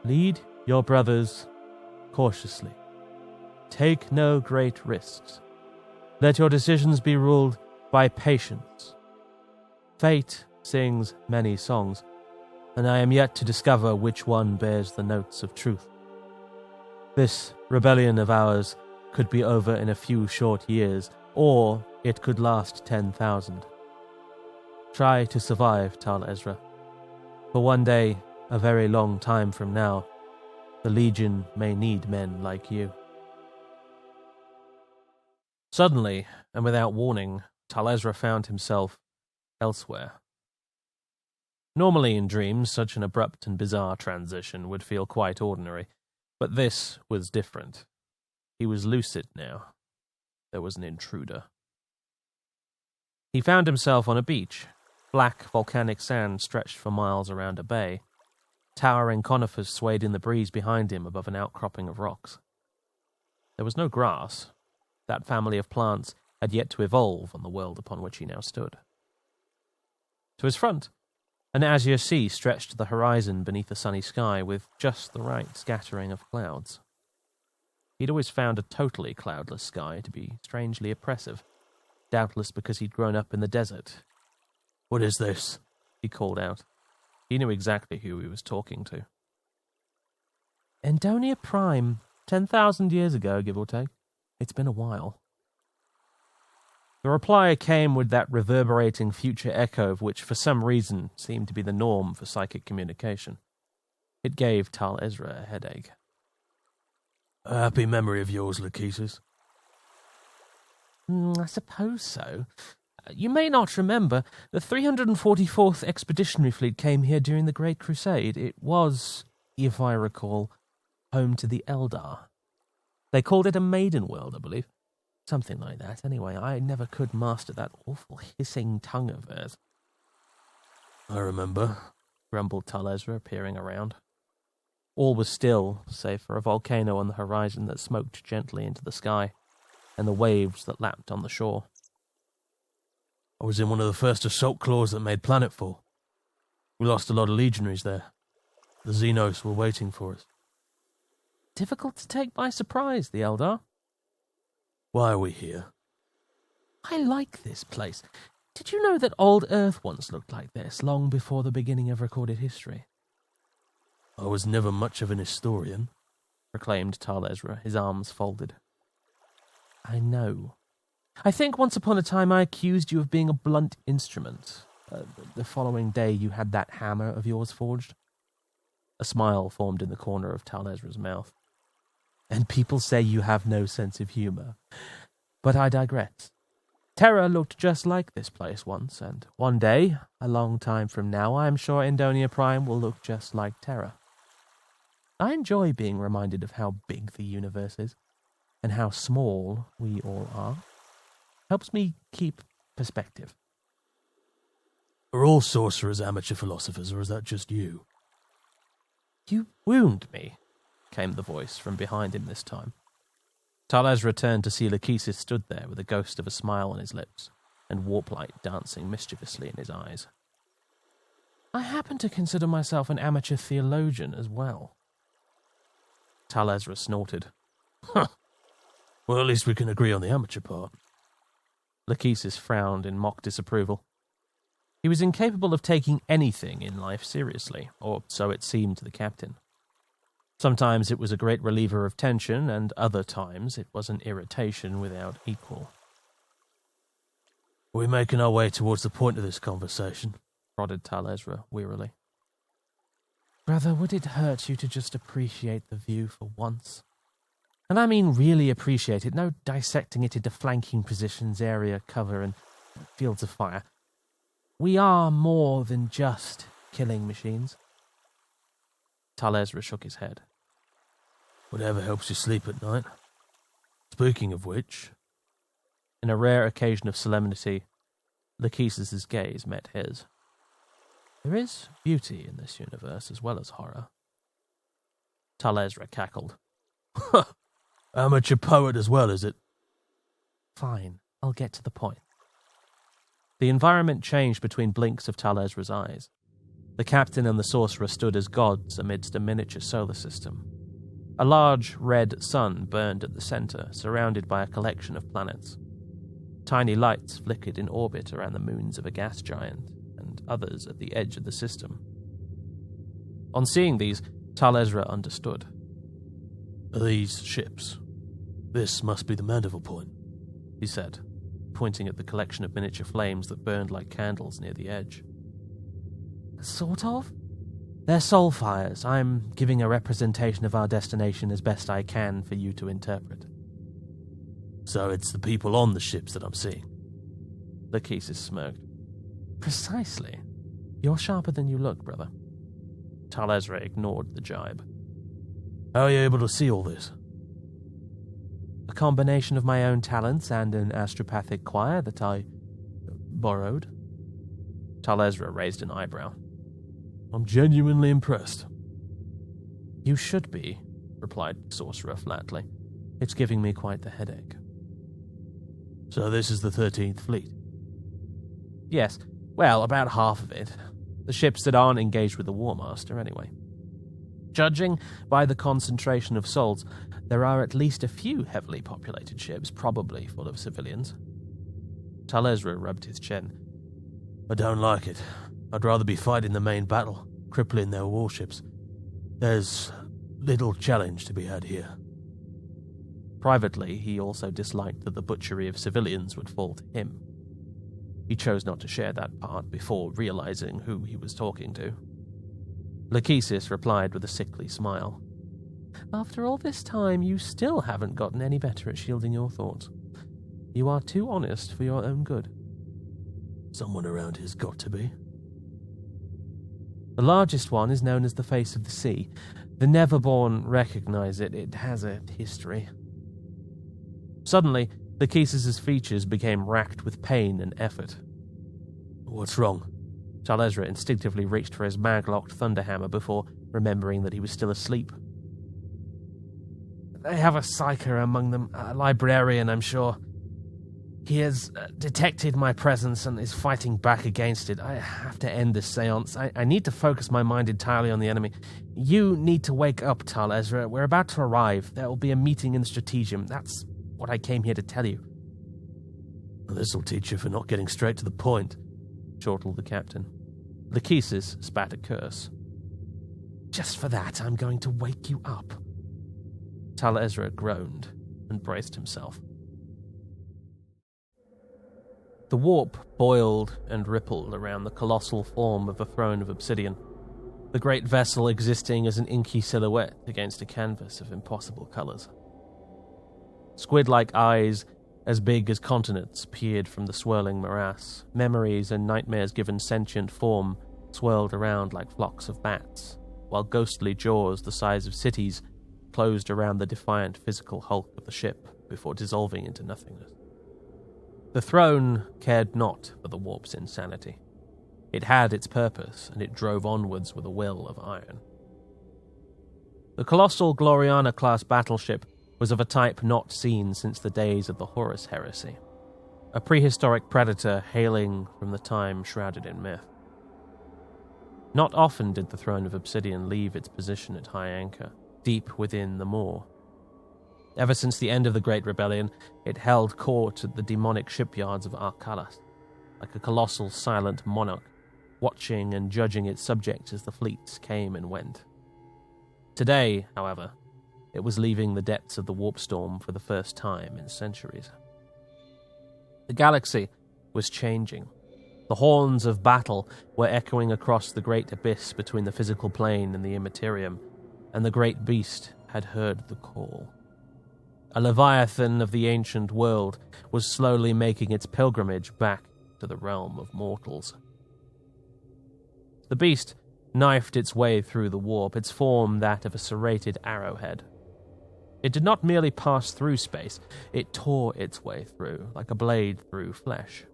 Lead your brothers cautiously. Take no great risks. Let your decisions be ruled by patience. Fate sings many songs, and I am yet to discover which one bears the notes of truth. This rebellion of ours could be over in a few short years, or it could last 10,000. Try to survive, Talezra. For one day, a very long time from now, the Legion may need men like you. Suddenly, and without warning, Talezra found himself elsewhere. Normally in dreams, such an abrupt and bizarre transition would feel quite ordinary, but this was different. He was lucid now. There was an intruder. He found himself on a beach. Black volcanic sand stretched for miles around a bay. Towering conifers swayed in the breeze behind him above an outcropping of rocks. There was no grass. That family of plants had yet to evolve on the world upon which he now stood. To his front, an azure sea stretched to the horizon beneath a sunny sky with just the right scattering of clouds. He'd always found a totally cloudless sky to be strangely oppressive, doubtless because he'd grown up in the desert. What is this? He called out. He knew exactly who he was talking to. Endonia Prime, 10,000 years ago, give or take. It's been a while. The reply came with that reverberating future echo of which for some reason seemed to be the norm for psychic communication. It gave Talezra a headache. A happy memory of yours, Lachesis. I suppose so. You may not remember, the 344th Expeditionary Fleet came here during the Great Crusade. It was, if I recall, home to the Eldar. They called it a maiden world, I believe. Something like that. Anyway, I never could master that awful hissing tongue of theirs. I remember, grumbled Talezra, peering around. All was still, save for a volcano on the horizon that smoked gently into the sky, and the waves that lapped on the shore. I was in one of the first assault claws that made planetfall. We lost a lot of legionaries there. The Xenos were waiting for us. Difficult to take by surprise, the Eldar. Why are we here? I like this place. Did you know that old Earth once looked like this, long before the beginning of recorded history? I was never much of an historian, proclaimed Tal Ezra, his arms folded. I know. I think once upon a time I accused you of being a blunt instrument. The following day you had that hammer of yours forged. A smile formed in the corner of Tal Ezra's mouth. And people say you have no sense of humour. But I digress. Terra looked just like this place once, and one day, a long time from now, I am sure Endonia Prime will look just like Terra. I enjoy being reminded of how big the universe is, and how small we all are. Helps me keep perspective. Are all sorcerers amateur philosophers, or is that just you? You wound me, came the voice from behind him this time. Tal Ezra turned to see Lachesis stood there with a ghost of a smile on his lips, and warp light dancing mischievously in his eyes. I happen to consider myself an amateur theologian as well. Tal Ezra snorted. Huh. Well, at least we can agree on the amateur part. Lachesis frowned in mock disapproval. He was incapable of taking anything in life seriously, or so it seemed to the captain. Sometimes it was a great reliever of tension, and other times it was an irritation without equal. We're making our way towards the point of this conversation, prodded Tal Ezra wearily. Brother, would it hurt you to just appreciate the view for once? And I mean really appreciate it, no dissecting it into flanking positions, area, cover, and fields of fire. We are more than just killing machines. Tal Ezra shook his head. Whatever helps you sleep at night. Speaking of which... In a rare occasion of solemnity, Lachesis' gaze met his. There is beauty in this universe as well as horror. Tal Ezra cackled. Amateur poet as well, is it? Fine, I'll get to the point. The environment changed between blinks of Tal Ezra's eyes. The captain and the sorcerer stood as gods amidst a miniature solar system. A large red sun burned at the center, surrounded by a collection of planets. Tiny lights flickered in orbit around the moons of a gas giant, and others at the edge of the system. On seeing these, Tal Ezra understood. Are these ships? This must be the Mandeville Point, he said, pointing at the collection of miniature flames that burned like candles near the edge. Sort of. They're soul fires. I'm giving a representation of our destination as best I can for you to interpret. So it's the people on the ships that I'm seeing? Lachesis smirked. Precisely. You're sharper than you look, brother. Tal Ezra ignored the jibe. How are you able to see all this? A combination of my own talents and an astropathic choir that I borrowed. Tal Ezra raised an eyebrow. I'm genuinely impressed. You should be, replied the sorcerer flatly. It's giving me quite the headache. So this is the 13th Fleet? Yes, well, about half of it. The ships that aren't engaged with the War Master, anyway. Judging by the concentration of souls, there are at least a few heavily populated ships, probably full of civilians. Tal Ezra rubbed his chin. I don't like it. I'd rather be fighting the main battle, crippling their warships. There's little challenge to be had here. Privately, he also disliked that the butchery of civilians would fall to him. He chose not to share that part before realizing who he was talking to. Lachesis replied with a sickly smile. After all this time, you still haven't gotten any better at shielding your thoughts. You are too honest for your own good. Someone around here's got to be. The largest one is known as the Face of the Sea. The Neverborn recognize it. It has a history. Suddenly, Lachesis' features became racked with pain and effort. What's wrong? Tal'Ezra instinctively reached for his mag-locked thunderhammer before remembering that he was still asleep. They have a psyker among them, a librarian, I'm sure. He has detected my presence and is fighting back against it. I have to end this seance. I need to focus my mind entirely on the enemy. You need to wake up, Tal'Ezra. We're about to arrive. There will be a meeting in the Strategium. That's what I came here to tell you. Well, this'll teach you for not getting straight to the point, chortled the captain. Lachesis spat a curse. Just for that, I'm going to wake you up. Tal'Ezra groaned and braced himself. The warp boiled and rippled around the colossal form of the throne of obsidian, the great vessel existing as an inky silhouette against a canvas of impossible colours. Squid-like eyes, as big as continents, peered from the swirling morass. Memories and nightmares given sentient form swirled around like flocks of bats, while ghostly jaws the size of cities closed around the defiant physical hulk of the ship before dissolving into nothingness. The throne cared not for the warp's insanity. It had its purpose, and it drove onwards with a will of iron. The colossal Gloriana-class battleship was of a type not seen since the days of the Horus Heresy, a prehistoric predator hailing from the time shrouded in myth. Not often did the throne of obsidian leave its position at high anchor, deep within the moor. Ever since the end of the Great Rebellion, it held court at the demonic shipyards of Arcalas, like a colossal silent monarch, watching and judging its subjects as the fleets came and went. Today, however, it was leaving the depths of the warp storm for the first time in centuries. The galaxy was changing. The horns of battle were echoing across the great abyss between the physical plane and the immaterium, and the great beast had heard the call. A leviathan of the ancient world was slowly making its pilgrimage back to the realm of mortals. The beast knifed its way through the warp, its form that of a serrated arrowhead. It did not merely pass through space, it tore its way through, like a blade through flesh.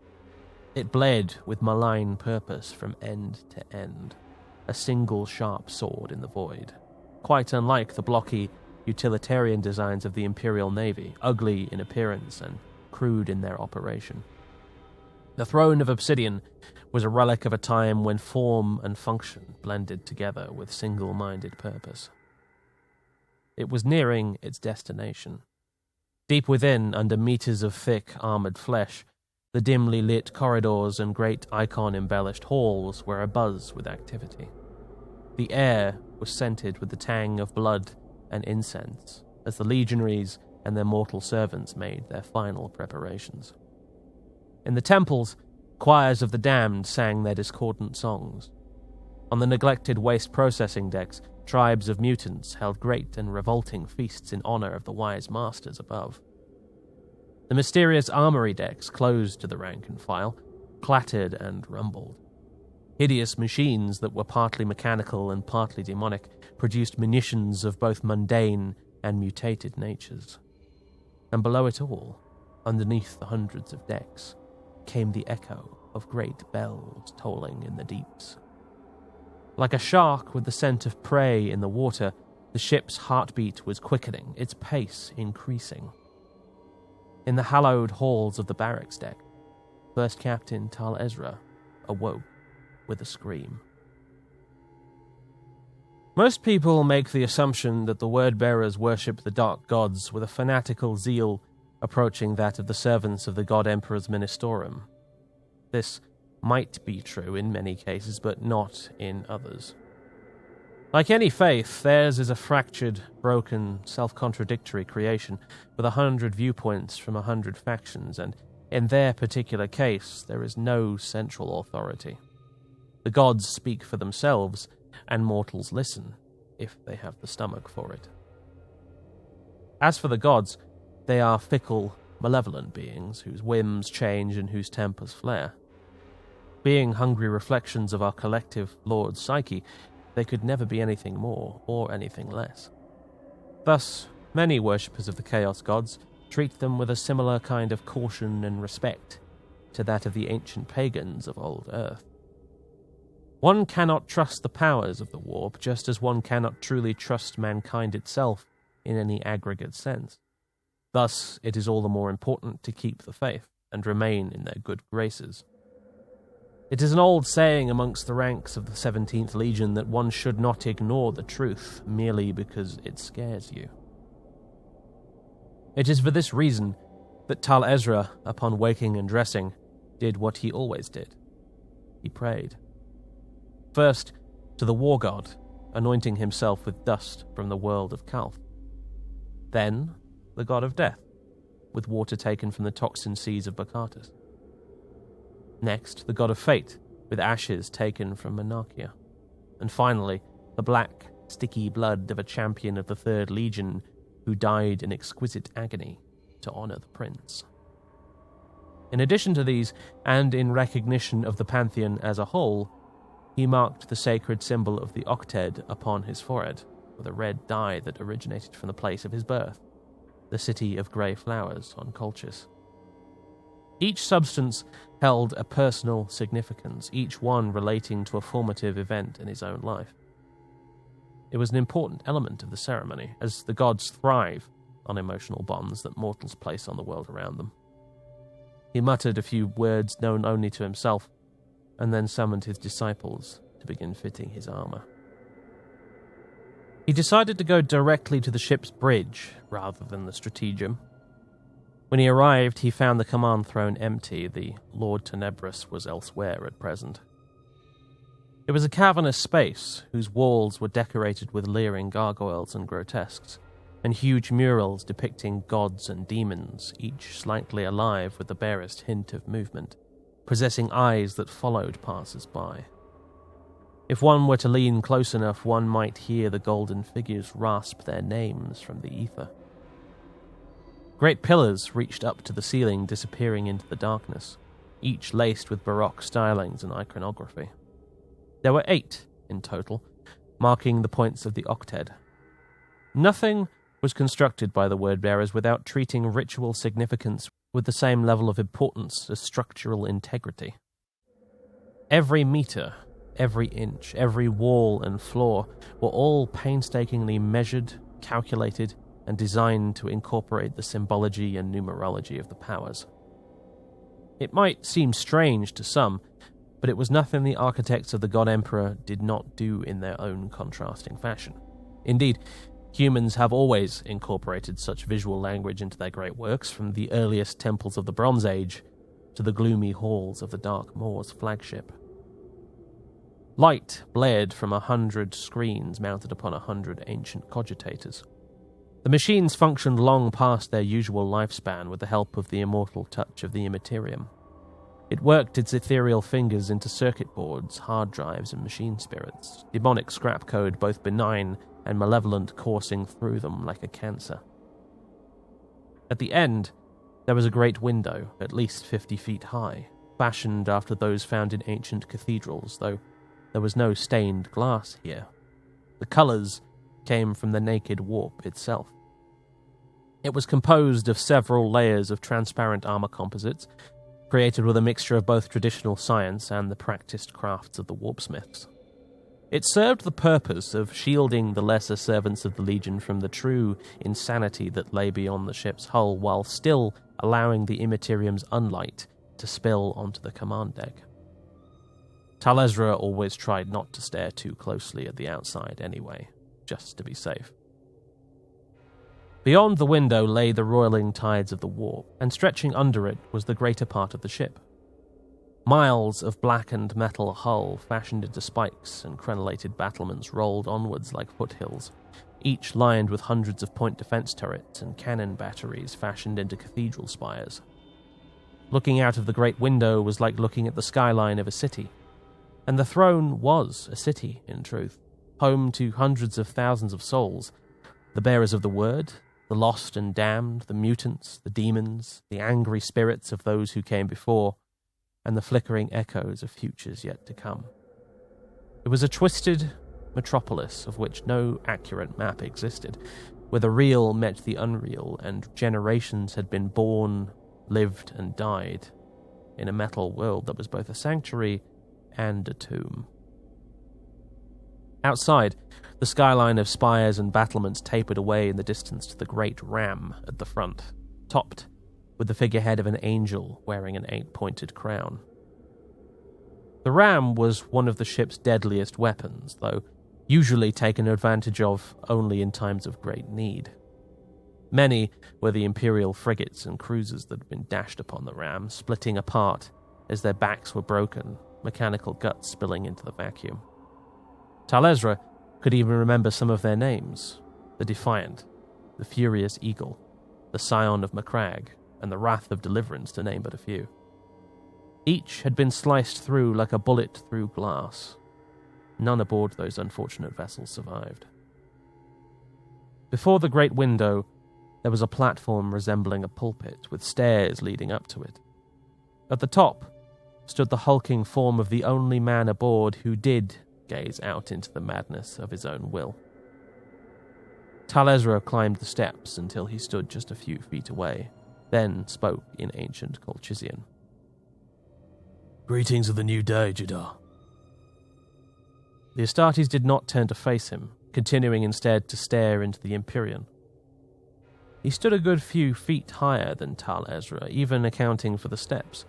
It bled with malign purpose from end to end, a single sharp sword in the void, quite unlike the blocky, utilitarian designs of the Imperial Navy, ugly in appearance and crude in their operation. The throne of obsidian was a relic of a time when form and function blended together with single-minded purpose. It was nearing its destination. Deep within, under meters of thick, armored flesh, the dimly lit corridors and great icon-embellished halls were abuzz with activity. The air was scented with the tang of blood and incense, as the legionaries and their mortal servants made their final preparations. In the temples, choirs of the damned sang their discordant songs. On the neglected waste processing decks, tribes of mutants held great and revolting feasts in honor of the wise masters above. The mysterious armory decks, closed to the rank and file, clattered and rumbled. Hideous machines that were partly mechanical and partly demonic produced munitions of both mundane and mutated natures. And below it all, underneath the hundreds of decks, came the echo of great bells tolling in the deeps. Like a shark with the scent of prey in the water, the ship's heartbeat was quickening, its pace increasing. In the hallowed halls of the barracks deck, First Captain Tal'Ezra awoke with a scream. Most people make the assumption that the word-bearers worship the dark gods with a fanatical zeal approaching that of the servants of the God Emperor's Ministorum. This might be true in many cases, but not in others. Like any faith, theirs is a fractured, broken, self-contradictory creation with 100 viewpoints from 100 factions, and in their particular case, there is no central authority. The gods speak for themselves, and mortals listen, if they have the stomach for it. As for the gods, they are fickle, malevolent beings whose whims change and whose tempers flare. Being hungry reflections of our collective Lord's psyche, they could never be anything more or anything less. Thus, many worshippers of the Chaos Gods treat them with a similar kind of caution and respect to that of the ancient pagans of old Earth. One cannot trust the powers of the warp, just as one cannot truly trust mankind itself in any aggregate sense. Thus, it is all the more important to keep the faith and remain in their good graces. It is an old saying amongst the ranks of the 17th Legion that one should not ignore the truth merely because it scares you. It is for this reason that Tal Ezra, upon waking and dressing, did what he always did. He prayed. First, to the war god, anointing himself with dust from the world of Kalth. Then, the god of death, with water taken from the toxin seas of Bakatus. Next, the god of fate, with ashes taken from Monarchia. And finally, the black, sticky blood of a champion of the 3rd Legion who died in exquisite agony to honor the prince. In addition to these, and in recognition of the Pantheon as a whole, he marked the sacred symbol of the octed upon his forehead with a red dye that originated from the place of his birth, the city of grey flowers on Colchis. Each substance held a personal significance, each one relating to a formative event in his own life. It was an important element of the ceremony, as the gods thrive on emotional bonds that mortals place on the world around them. He muttered a few words known only to himself, and then summoned his disciples to begin fitting his armor. He decided to go directly to the ship's bridge rather than the stratagem. When he arrived, he found the command throne empty. The Lord Tenebrous was elsewhere at present. It was a cavernous space whose walls were decorated with leering gargoyles and grotesques, and huge murals depicting gods and demons, each slightly alive with the barest hint of movement, possessing eyes that followed passers-by. If one were to lean close enough, one might hear the golden figures rasp their names from the ether. Great pillars reached up to the ceiling, disappearing into the darkness, each laced with Baroque stylings and iconography. There were 8 in total, marking the points of the octet. Nothing was constructed by the word-bearers without treating ritual significance with the same level of importance as structural integrity. Every meter, every inch, every wall and floor were all painstakingly measured, calculated, and designed to incorporate the symbology and numerology of the powers. It might seem strange to some, but it was nothing the architects of the God Emperor did not do in their own contrasting fashion. Indeed, humans have always incorporated such visual language into their great works, from the earliest temples of the Bronze Age to the gloomy halls of the Dark Maw's flagship. Light blared from 100 screens mounted upon 100 ancient cogitators. The machines functioned long past their usual lifespan with the help of the immortal touch of the Immaterium. It worked its ethereal fingers into circuit boards, hard drives, and machine spirits, demonic scrap code both benign and malevolent coursing through them like a cancer. At the end, there was a great window, at least 50 feet high, fashioned after those found in ancient cathedrals, though there was no stained glass here. The colours came from the naked warp itself. It was composed of several layers of transparent armor composites, created with a mixture of both traditional science and the practiced crafts of the warpsmiths. It served the purpose of shielding the lesser servants of the Legion from the true insanity that lay beyond the ship's hull, while still allowing the Immaterium's unlight to spill onto the command deck. Tal Ezra always tried not to stare too closely at the outside anyway, just to be safe. Beyond the window lay the roiling tides of the warp, and stretching under it was the greater part of the ship. Miles of blackened metal hull fashioned into spikes and crenellated battlements rolled onwards like foothills, each lined with hundreds of point defense turrets and cannon batteries fashioned into cathedral spires. Looking out of the great window was like looking at the skyline of a city, and the throne was a city, in truth, home to hundreds of thousands of souls, the bearers of the word, the lost and damned, the mutants, the demons, the angry spirits of those who came before, and the flickering echoes of futures yet to come. It was a twisted metropolis of which no accurate map existed, where the real met the unreal, and generations had been born, lived, and died in a metal world that was both a sanctuary and a tomb. Outside, the skyline of spires and battlements tapered away in the distance to the great ram at the front, topped with the figurehead of an angel wearing an 8-pointed crown. The ram was one of the ship's deadliest weapons, though usually taken advantage of only in times of great need. Many were the Imperial frigates and cruisers that had been dashed upon the ram, splitting apart as their backs were broken, mechanical guts spilling into the vacuum. Tal Ezra could even remember some of their names: the Defiant, the Furious Eagle, the Scion of Macragge, and the Wrath of Deliverance, to name but a few. Each had been sliced through like a bullet through glass. None aboard those unfortunate vessels survived. Before the great window, there was a platform resembling a pulpit, with stairs leading up to it. At the top stood the hulking form of the only man aboard who did gaze out into the madness of his own will. Tal Ezra climbed the steps until he stood just a few feet away, then spoke in ancient Colchisian. Greetings of the new day, Jadar. The Astartes did not turn to face him, continuing instead to stare into the Empyrean. He stood a good few feet higher than Tal Ezra, even accounting for the steps.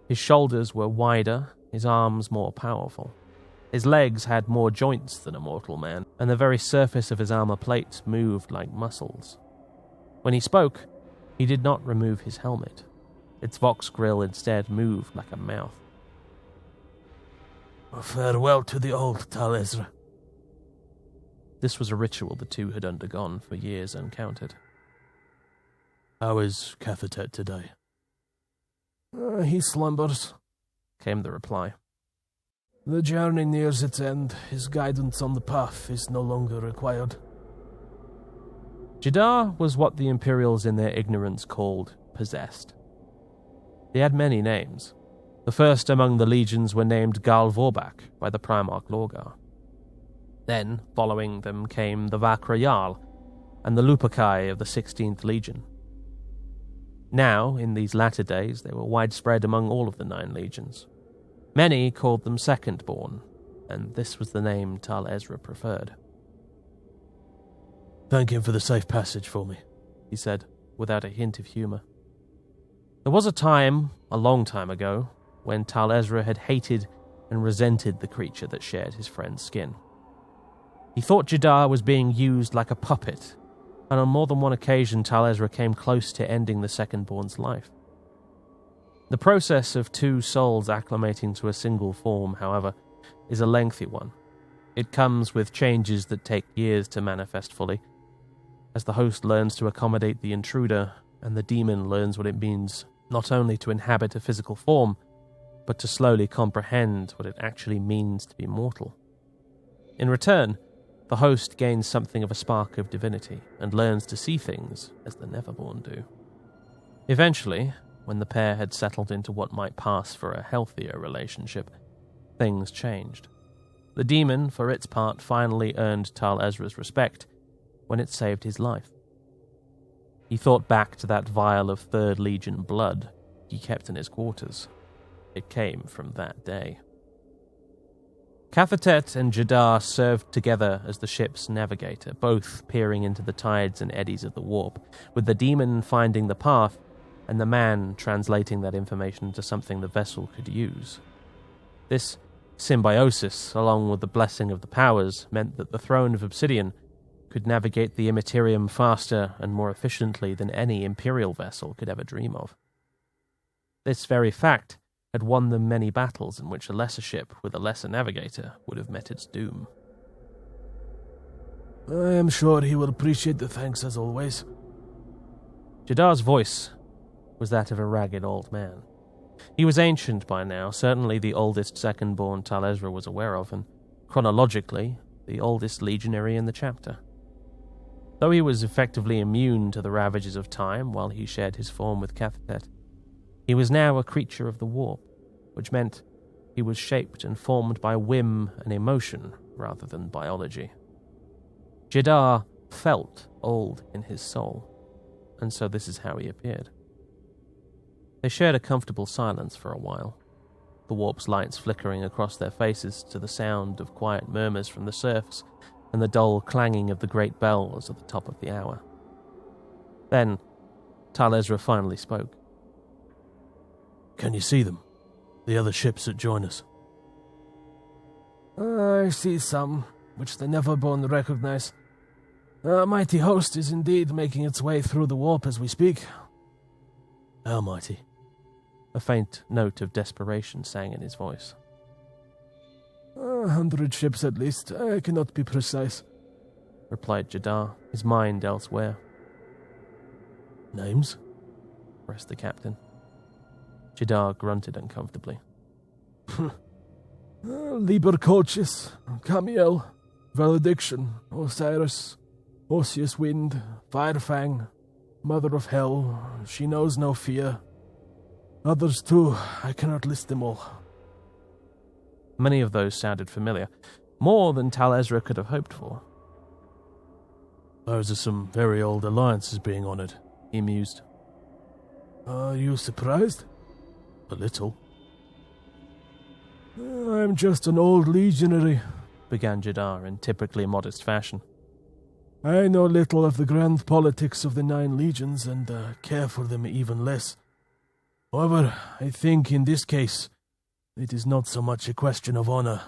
His shoulders were wider, his arms more powerful. His legs had more joints than a mortal man, and the very surface of his armor plate moved like muscles. When he spoke, he did not remove his helmet. Its vox grill instead moved like a mouth. Farewell to the old, Tal Ezra. This was a ritual the two had undergone for years uncounted. How is Cathatet today? He slumbers, came the reply. The journey nears its end. His guidance on the path is no longer required. Jadar was what the Imperials in their ignorance called possessed. He had many names. The first among the legions were named Gal Vorbak by the Primarch Lorgar. Then, following them, came the Vakrayal and the Luperci of the 16th Legion. Now, in these latter days, they were widespread among all of the 9 legions. Many called them Second-Born, and this was the name Tal Ezra preferred. Thank him for the safe passage for me, he said, without a hint of humour. There was a time, a long time ago, when Tal Ezra had hated and resented the creature that shared his friend's skin. He thought Jadar was being used like a puppet, and on more than one occasion Tal Ezra came close to ending the Second-Born's life. The process of 2 souls acclimating to a single form, however, is a lengthy one. It comes with changes that take years to manifest fully, as the host learns to accommodate the intruder, and the demon learns what it means not only to inhabit a physical form, but to slowly comprehend what it actually means to be mortal. In return, the host gains something of a spark of divinity and learns to see things as the Neverborn do. Eventually, when the pair had settled into what might pass for a healthier relationship, things changed. The demon, for its part, finally earned Tal Ezra's respect when it saved his life. He thought back to that vial of 3rd Legion blood he kept in his quarters. It came from that day. Cathatet and Jadar served together as the ship's navigator, both peering into the tides and eddies of the warp, with the demon finding the path and the man translating that information into something the vessel could use. This symbiosis, along with the blessing of the powers, meant that the Throne of Obsidian could navigate the Immaterium faster and more efficiently than any Imperial vessel could ever dream of. This very fact had won them many battles in which a lesser ship with a lesser navigator would have met its doom. I am sure he will appreciate the thanks as always. Jadar's voice was that of a ragged old man. He was ancient by now, certainly the oldest Second-Born Tal Ezra was aware of, and chronologically, the oldest legionary in the chapter. Though he was effectively immune to the ravages of time while he shared his form with Cathatet, he was now a creature of the warp, which meant he was shaped and formed by whim and emotion rather than biology. Jadar felt old in his soul, and so this is how he appeared. They shared a comfortable silence for a while. the warp's lights flickering across their faces to the sound of quiet murmurs from the serfs and the dull clanging of the great bells at the top of the hour. Then, Talezra finally spoke. Can you see them? The other ships that join us? I see some, which the Neverborn recognize. A mighty host is indeed making its way through the warp as we speak. How mighty? A faint note of desperation sang in his voice. 100 ships at least. I cannot be precise, replied Jadar, his mind elsewhere. Names? Pressed the captain. Jadar grunted uncomfortably. Liber Colchis, Camiel, Valediction, Osiris, Osseous Wind, Firefang, Mother of Hell, She Knows No Fear. Others too, I cannot list them all. Many of those sounded familiar, more than Talezra could have hoped for. Those are some very old alliances being honoured, he mused. Are you surprised? A little. I'm just an old legionary, began Jadar in typically modest fashion. I know little of the grand politics of the 9 legions and care for them even less. However, I think in this case, it is not so much a question of honor,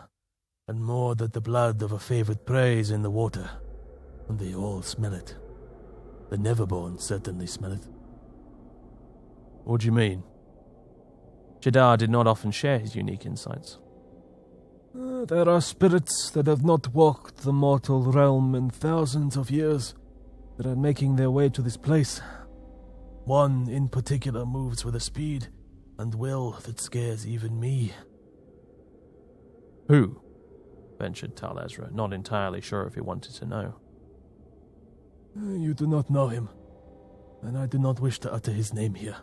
and more that the blood of a favored prey is in the water, and they all smell it. The Neverborn certainly smell it. What do you mean? Jadar did not often share his unique insights. There are spirits that have not walked the mortal realm in thousands of years that are making their way to this place. One in particular moves with a speed and will that scares even me. Who? Ventured Talezra, not entirely sure if he wanted to know. You do not know him, and I do not wish to utter his name here.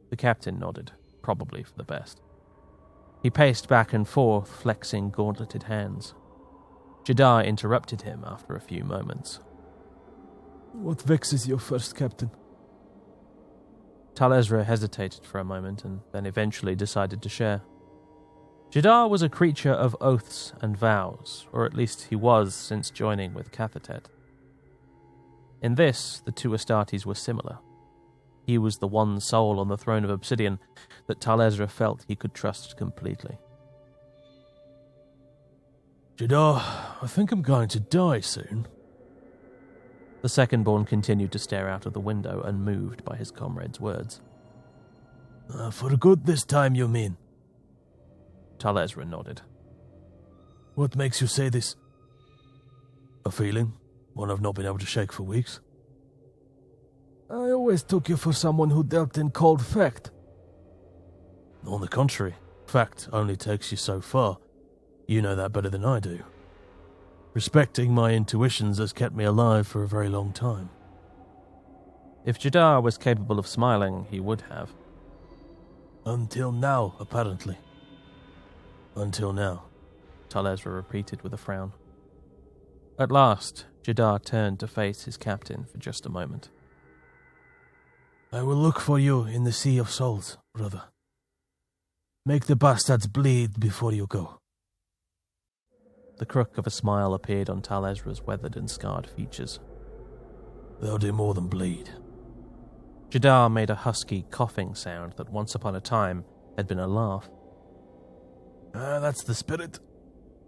The captain nodded, probably for the best. He paced back and forth, flexing gauntleted hands. Jadar interrupted him after a few moments. What vexes you first, Captain? Talezra hesitated for a moment and then eventually decided to share. Jadar was a creature of oaths and vows, or at least he was since joining with Cathatet. In this, the two Astartes were similar. He was the one soul on the throne of Obsidian that Talezra felt he could trust completely. Jadar, I think I'm going to die soon. The second-born continued to stare out of the window, unmoved by his comrade's words. For good this time, you mean? Talezra nodded. What makes you say this? A feeling? One I've not been able to shake for weeks? I always took you for someone who dealt in cold fact. On the contrary, fact only takes you so far. You know that better than I do. Respecting my intuitions has kept me alive for a very long time. If Jadar was capable of smiling, he would have. Until now, apparently. Until now, Talezra repeated with a frown. At last, Jadar turned to face his captain for just a moment. I will look for you in the Sea of Souls, brother. Make the bastards bleed before you go. The crook of a smile appeared on Talezra's weathered and scarred features. They'll do more than bleed. Jadar made a husky coughing sound that once upon a time had been a laugh. That's the spirit.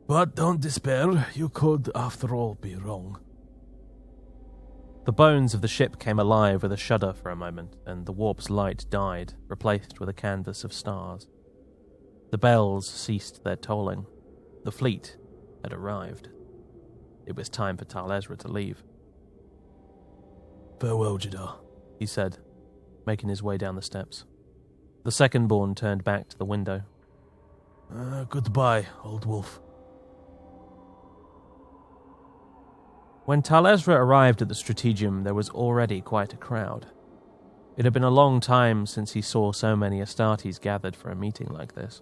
But don't despair, you could, after all, be wrong. The bones of the ship came alive with a shudder for a moment, and the warp's light died, replaced with a canvas of stars. The bells ceased their tolling. The fleet had arrived. It was time for Talezra to leave. Farewell, Jadar, he said, making his way down the steps. The second-born turned back to the window. Goodbye, old wolf. When Talezra arrived at the Strategium, there was already quite a crowd. It had been a long time since he saw so many Astartes gathered for a meeting like this.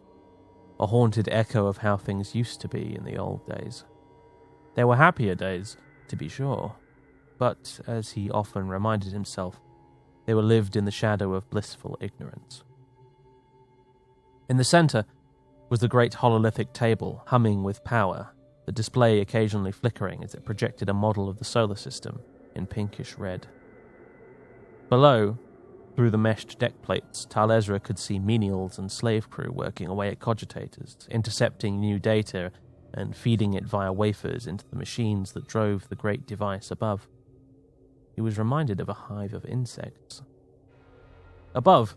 A haunted echo of how things used to be in the old days. There were happier days, to be sure, but, as he often reminded himself, they were lived in the shadow of blissful ignorance. In the center was the great hololithic table, humming with power, the display occasionally flickering as it projected a model of the solar system in pinkish red. Below, through the meshed deck plates, Tal'Ezra could see menials and slave crew working away at cogitators, intercepting new data and feeding it via wafers into the machines that drove the great device above. He was reminded of a hive of insects. Above,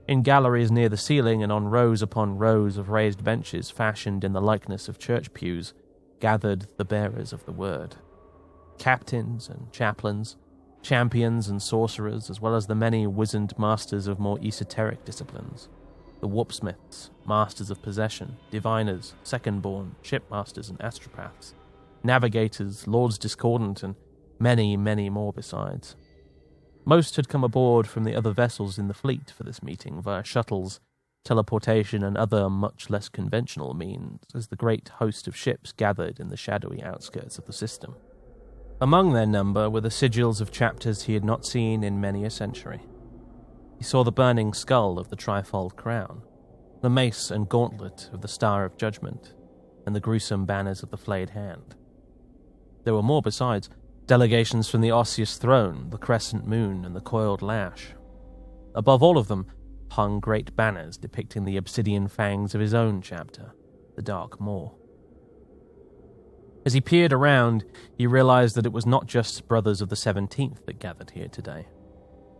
in galleries near the ceiling and on rows upon rows of raised benches fashioned in the likeness of church pews, gathered the bearers of the word. Captains and chaplains, champions and sorcerers, as well as the many wizened masters of more esoteric disciplines. The warpsmiths, masters of possession, diviners, second-born, shipmasters and astropaths, navigators, lords discordant, and many, many more besides. Most had come aboard from the other vessels in the fleet for this meeting via shuttles, teleportation, and other much less conventional means, as the great host of ships gathered in the shadowy outskirts of the system. Among their number were the sigils of chapters he had not seen in many a century. He saw the burning skull of the trifold crown, the mace and gauntlet of the Star of Judgment, and the gruesome banners of the flayed hand. There were more besides, delegations from the osseous throne, the crescent moon, and the coiled lash. Above all of them hung great banners depicting the obsidian fangs of his own chapter, the Dark Maw. As he peered around, he realized that it was not just brothers of the 17th that gathered here today.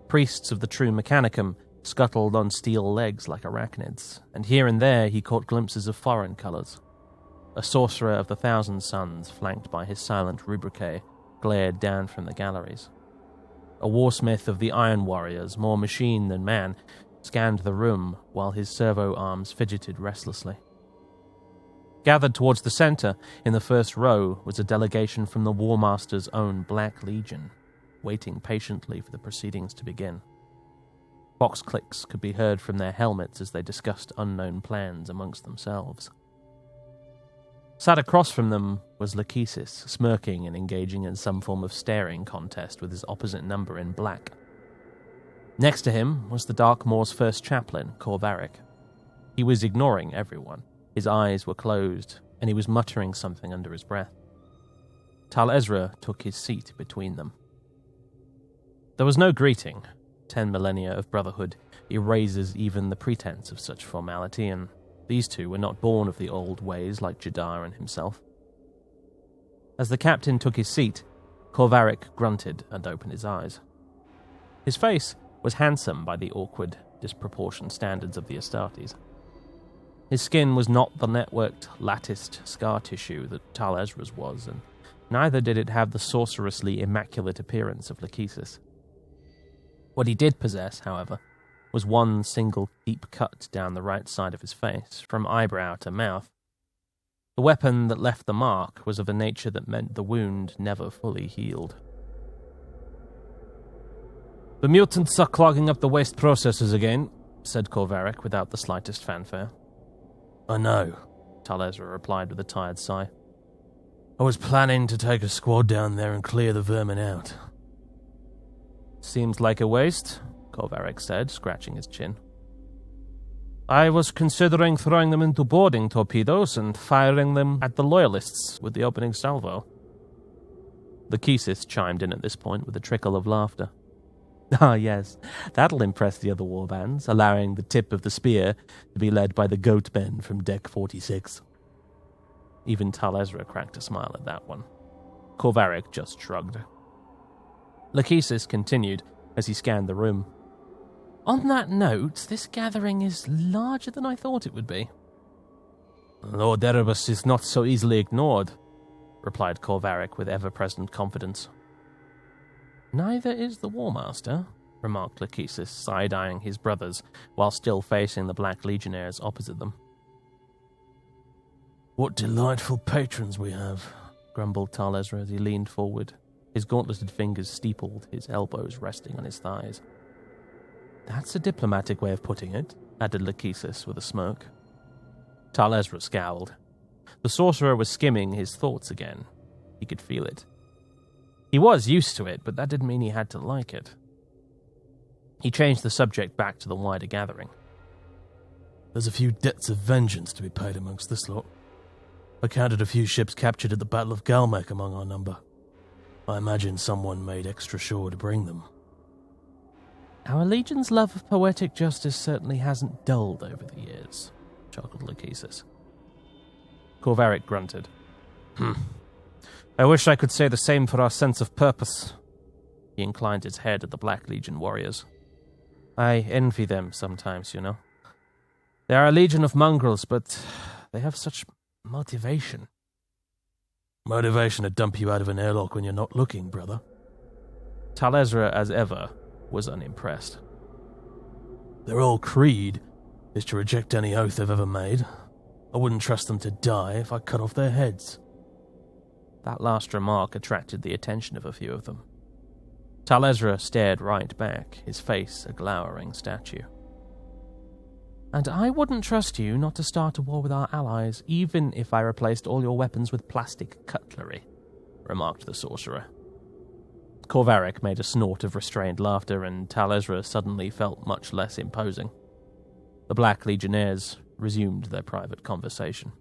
Priests of the true Mechanicum scuttled on steel legs like arachnids, and here and there he caught glimpses of foreign colours. A sorcerer of the Thousand Suns, flanked by his silent rubrique, glared down from the galleries. A warsmith of the Iron Warriors, more machine than man, scanned the room while his servo arms fidgeted restlessly. Gathered towards the center, in the first row, was a delegation from the War Master's own Black Legion, waiting patiently for the proceedings to begin. Box clicks could be heard from their helmets as they discussed unknown plans amongst themselves. Sat across from them was Lachesis, smirking and engaging in some form of staring contest with his opposite number in black. Next to him was the Dark Maw's first chaplain, Corvaric. He was ignoring everyone. His eyes were closed, and he was muttering something under his breath. Tal'Ezra took his seat between them. There was no greeting. 10 millennia of brotherhood erases even the pretense of such formality, and these two were not born of the old ways like Jadar and himself. As the captain took his seat, Corvaric grunted and opened his eyes. His face was handsome by the awkward, disproportioned standards of the Astartes. His skin was not the networked, latticed scar tissue that Tal'Ezra's was, and neither did it have the sorcerously immaculate appearance of Lachesis. What he did possess, however, was one single deep cut down the right side of his face, from eyebrow to mouth. The weapon that left the mark was of a nature that meant the wound never fully healed. "The mutants are clogging up the waste processors again," said Corvaric without the slightest fanfare. I know, Tal'Ezra replied with a tired sigh. I was planning to take a squad down there and clear the vermin out. "Seems like a waste," Corvaric said, scratching his chin. "I was considering throwing them into boarding torpedoes and firing them at the Loyalists with the opening salvo." Lachesis chimed in at this point with a trickle of laughter. "Ah, yes, that'll impress the other warbands, allowing the tip of the spear to be led by the goatmen from Deck 46. Even Tal'Ezra cracked a smile at that one. Corvaric just shrugged. Lachesis continued as he scanned the room. "On that note, this gathering is larger than I thought it would be." "Lord Erebus is not so easily ignored," replied Corvaric with ever-present confidence. "Neither is the War Master," remarked Lachesis, side-eyeing his brothers, while still facing the Black Legionnaires opposite them. What delightful patrons we have, grumbled Tal'Ezra as he leaned forward, his gauntleted fingers steepled, his elbows resting on his thighs. "That's a diplomatic way of putting it," added Lachesis with a smirk. Tal'Ezra scowled. The sorcerer was skimming his thoughts again. He could feel it. He was used to it, but that didn't mean he had to like it. He changed the subject back to the wider gathering. There's a few debts of vengeance to be paid amongst this lot. I counted a few ships captured at the Battle of Galmec among our number. I imagine someone made extra sure to bring them. Our legion's love of poetic justice certainly hasn't dulled over the years, chuckled Lachesis. Corvaric grunted. I wish I could say the same for our sense of purpose. He inclined his head at the Black Legion warriors. I envy them sometimes, you know. They are a legion of mongrels, but they have such motivation. Motivation to dump you out of an airlock when you're not looking, brother. Talezra, as ever, was unimpressed. Their whole creed is to reject any oath they've ever made. I wouldn't trust them to die if I cut off their heads. That last remark attracted the attention of a few of them. Talezra stared right back, his face a glowering statue. And I wouldn't trust you not to start a war with our allies, even if I replaced all your weapons with plastic cutlery, remarked the sorcerer. Corvaric made a snort of restrained laughter, and Talezra suddenly felt much less imposing. The Black Legionnaires resumed their private conversation.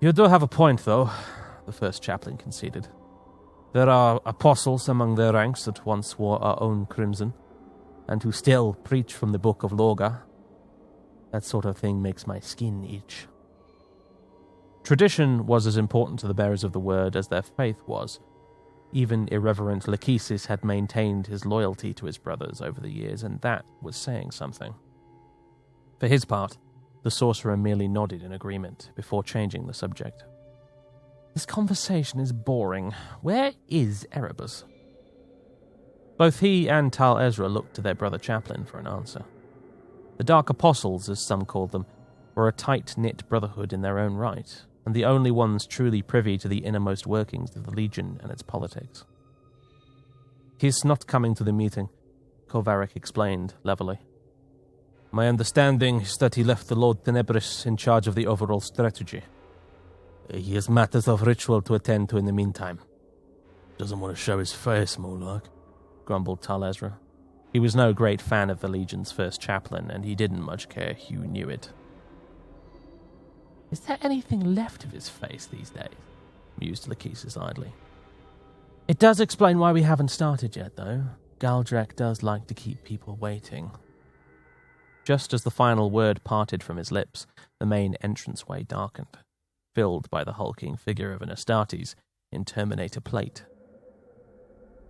You do have a point, though, the first chaplain conceded. There are apostles among their ranks that once wore our own crimson, and who still preach from the Book of Lorga. That sort of thing makes my skin itch. Tradition was as important to the bearers of the word as their faith was. Even irreverent Lachesis had maintained his loyalty to his brothers over the years, and that was saying something. For his part, the sorcerer merely nodded in agreement before changing the subject. This conversation is boring. Where is Erebus? Both he and Tal Ezra looked to their brother chaplain for an answer. The Dark Apostles, as some called them, were a tight-knit brotherhood in their own right, and the only ones truly privy to the innermost workings of the Legion and its politics. He's not coming to the meeting, Corvaric explained levelly. My understanding is that he left the Lord Tenebris in charge of the overall strategy. He has matters of ritual to attend to in the meantime. Doesn't want to show his face, more like, grumbled Tal Ezra. He was no great fan of the Legion's first chaplain, and he didn't much care who knew it. Is there anything left of his face these days? Mused Lachesis idly. It does explain why we haven't started yet, though. Galdrek does like to keep people waiting. Just as the final word parted from his lips, the main entranceway darkened, filled by the hulking figure of an Astartes in Terminator plate.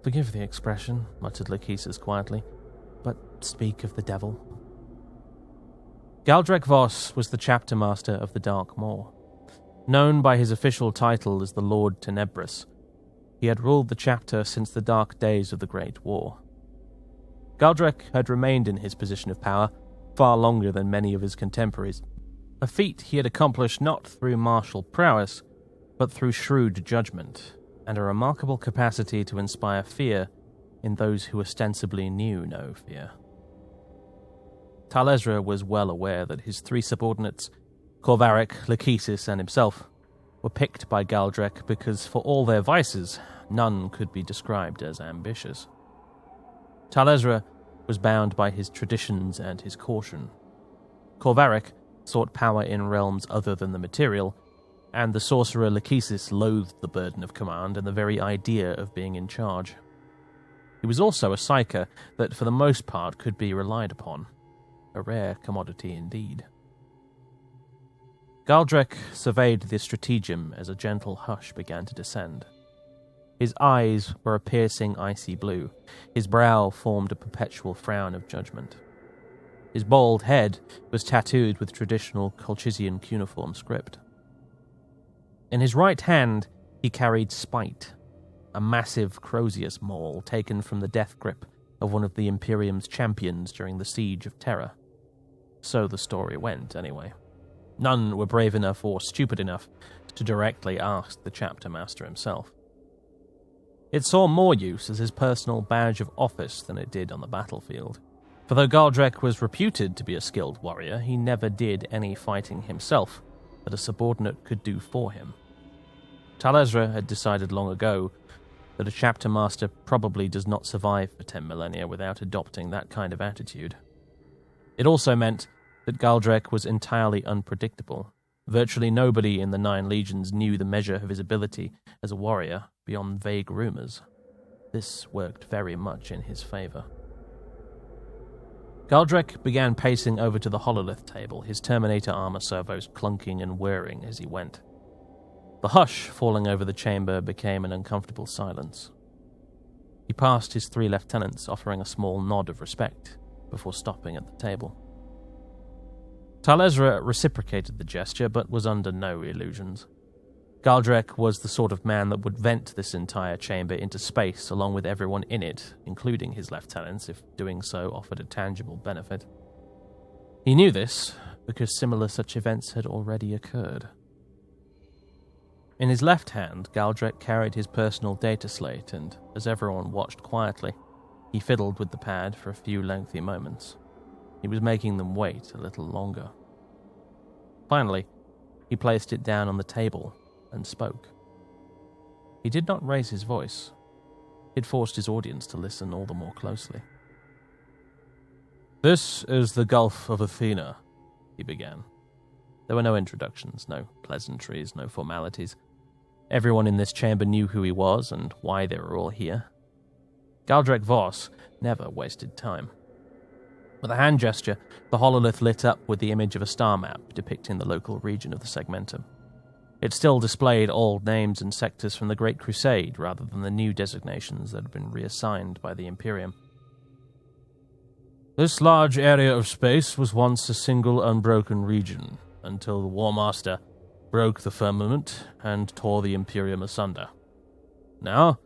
Forgive the expression, muttered Lachesis quietly, but speak of the devil. Galdrek Voss was the chapter master of the Dark Maw. Known by his official title as the Lord Tenebris, he had ruled the chapter since the dark days of the Great War. Galdrek had remained in his position of power far longer than many of his contemporaries, a feat he had accomplished not through martial prowess, but through shrewd judgment, and a remarkable capacity to inspire fear in those who ostensibly knew no fear. Tal Ezra was well aware that his three subordinates, Corvaric, Lachesis, and himself, were picked by Galdrek because, for all their vices, none could be described as ambitious. Tal Ezra was bound by his traditions and his caution. Corvaric sought power in realms other than the material, and the sorcerer Lachesis loathed the burden of command and the very idea of being in charge. He was also a psyker that for the most part could be relied upon, a rare commodity indeed. Galdrek surveyed the stratagem as a gentle hush began to descend. His eyes were a piercing icy blue, his brow formed a perpetual frown of judgment. His bald head was tattooed with traditional Colchisian cuneiform script. In his right hand, he carried Spite, a massive Crozius maul taken from the death grip of one of the Imperium's champions during the Siege of Terra. So the story went, anyway. None were brave enough or stupid enough to directly ask the chapter master himself. It saw more use as his personal badge of office than it did on the battlefield. For though Galdrek was reputed to be a skilled warrior, he never did any fighting himself that a subordinate could do for him. Tal Ezra had decided long ago that a chapter master probably does not survive for 10 millennia without adopting that kind of attitude. It also meant that Galdrek was entirely unpredictable. Virtually nobody in the 9 legions knew the measure of his ability as a warrior beyond vague rumors. This worked very much in his favor. Galdrek began pacing over to the hololith table, his Terminator armor servos clunking and whirring as he went. The hush falling over the chamber became an uncomfortable silence. He passed his 3 lieutenants, offering a small nod of respect, before stopping at the table. Talezra reciprocated the gesture, but was under no illusions. Galdrek was the sort of man that would vent this entire chamber into space along with everyone in it, including his lieutenants, if doing so offered a tangible benefit. He knew this, because similar such events had already occurred. In his left hand, Galdrek carried his personal data slate, and as everyone watched quietly, he fiddled with the pad for a few lengthy moments. He was making them wait a little longer. Finally, he placed it down on the table and spoke. He did not raise his voice. It forced his audience to listen all the more closely. "This is the Gulf of Athena," he began. There were no introductions, no pleasantries, no formalities. Everyone in this chamber knew who he was and why they were all here. Galdrek Voss never wasted time. With a hand gesture, the hololith lit up with the image of a star map depicting the local region of the segmentum. It still displayed old names and sectors from the Great Crusade rather than the new designations that had been reassigned by the Imperium. "This large area of space was once a single unbroken region, until the War Master broke the firmament and tore the Imperium asunder. Now,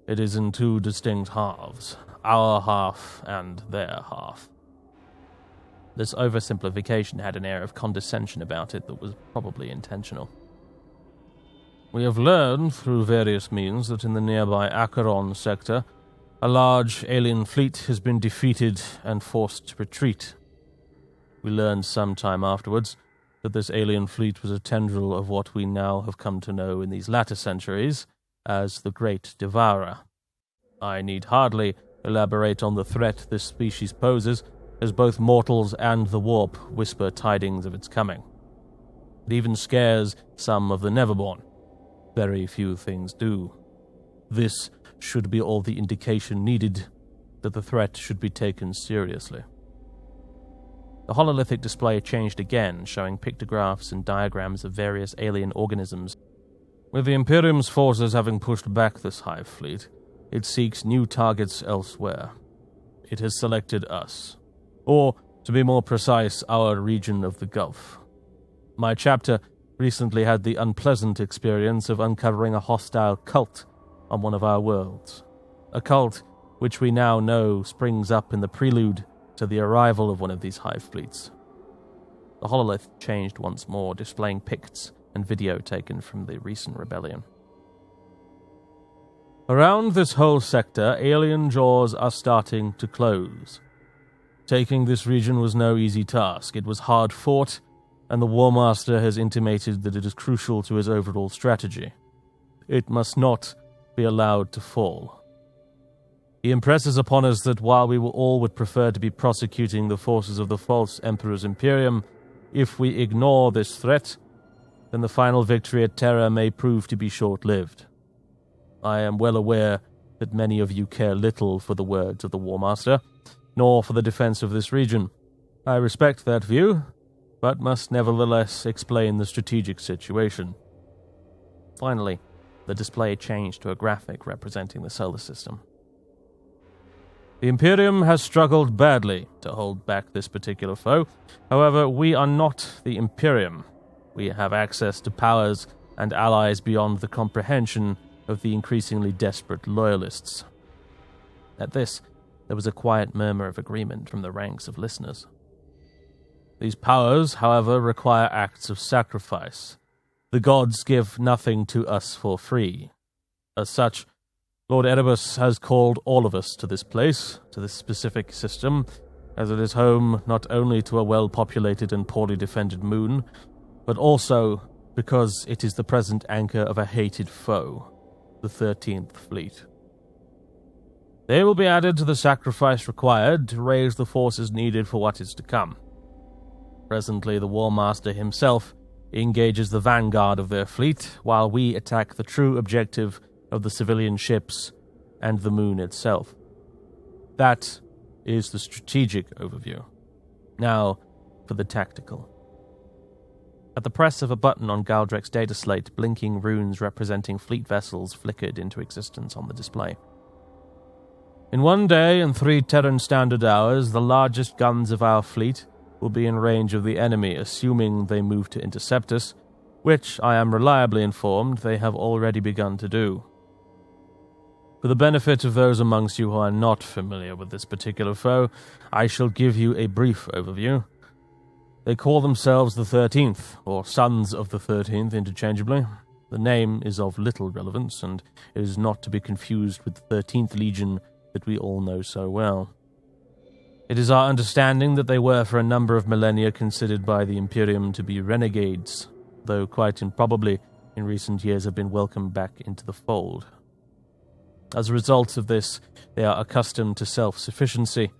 it is in 2 distinct halves, our half and their half." This oversimplification had an air of condescension about it that was probably intentional. "We have learned through various means that in the nearby Acheron sector, a large alien fleet has been defeated and forced to retreat. We learned some time afterwards that this alien fleet was a tendril of what we now have come to know in these latter centuries as the Great Devourer. I need hardly elaborate on the threat this species poses, as both mortals and the warp whisper tidings of its coming. It even scares some of the Neverborn. Very few things do. This should be all the indication needed that the threat should be taken seriously." The hololithic display changed again, showing pictographs and diagrams of various alien organisms. "With the Imperium's forces having pushed back this hive fleet, it seeks new targets elsewhere. It has selected us. Or, to be more precise, our region of the Gulf. My chapter recently had the unpleasant experience of uncovering a hostile cult on one of our worlds. A cult which we now know springs up in the prelude to the arrival of one of these hive fleets." The hololith changed once more, displaying pics and video taken from the recent rebellion. "Around this whole sector, alien jaws are starting to close. Taking this region was no easy task. It was hard fought, and the War Master has intimated that it is crucial to his overall strategy. It must not be allowed to fall. He impresses upon us that while we all would prefer to be prosecuting the forces of the false Emperor's Imperium, if we ignore this threat, then the final victory at Terra may prove to be short-lived. I am well aware that many of you care little for the words of the War Master, nor for the defense of this region. I respect that view, but must nevertheless explain the strategic situation." Finally, the display changed to a graphic representing the solar system. "The Imperium has struggled badly to hold back this particular foe. However, we are not the Imperium. We have access to powers and allies beyond the comprehension of the increasingly desperate loyalists." At this, there was a quiet murmur of agreement from the ranks of listeners. "These powers, however, require acts of sacrifice. The gods give nothing to us for free. As such, Lord Erebus has called all of us to this place, to this specific system, as it is home not only to a well-populated and poorly defended moon, but also because it is the present anchor of a hated foe, the 13th Fleet. They will be added to the sacrifice required to raise the forces needed for what is to come. Presently, the War Master himself engages the vanguard of their fleet, while we attack the true objective of the civilian ships and the moon itself. That is the strategic overview. Now, for the tactical. At the press of a button on Galdrek's data slate, blinking runes representing fleet vessels flickered into existence on the display. In 1 day and 3 Terran Standard Hours, the largest guns of our fleet will be in range of the enemy, assuming they move to intercept us, which, I am reliably informed, they have already begun to do. For the benefit of those amongst you who are not familiar with this particular foe, I shall give you a brief overview. They call themselves the 13th, or Sons of the 13th interchangeably. The name is of little relevance, and it is not to be confused with the 13th Legion that we all know so well. It is our understanding that they were for a number of millennia considered by the Imperium to be renegades, though quite improbably in recent years have been welcomed back into the fold. As a result of this, they are accustomed to self-sufficiency,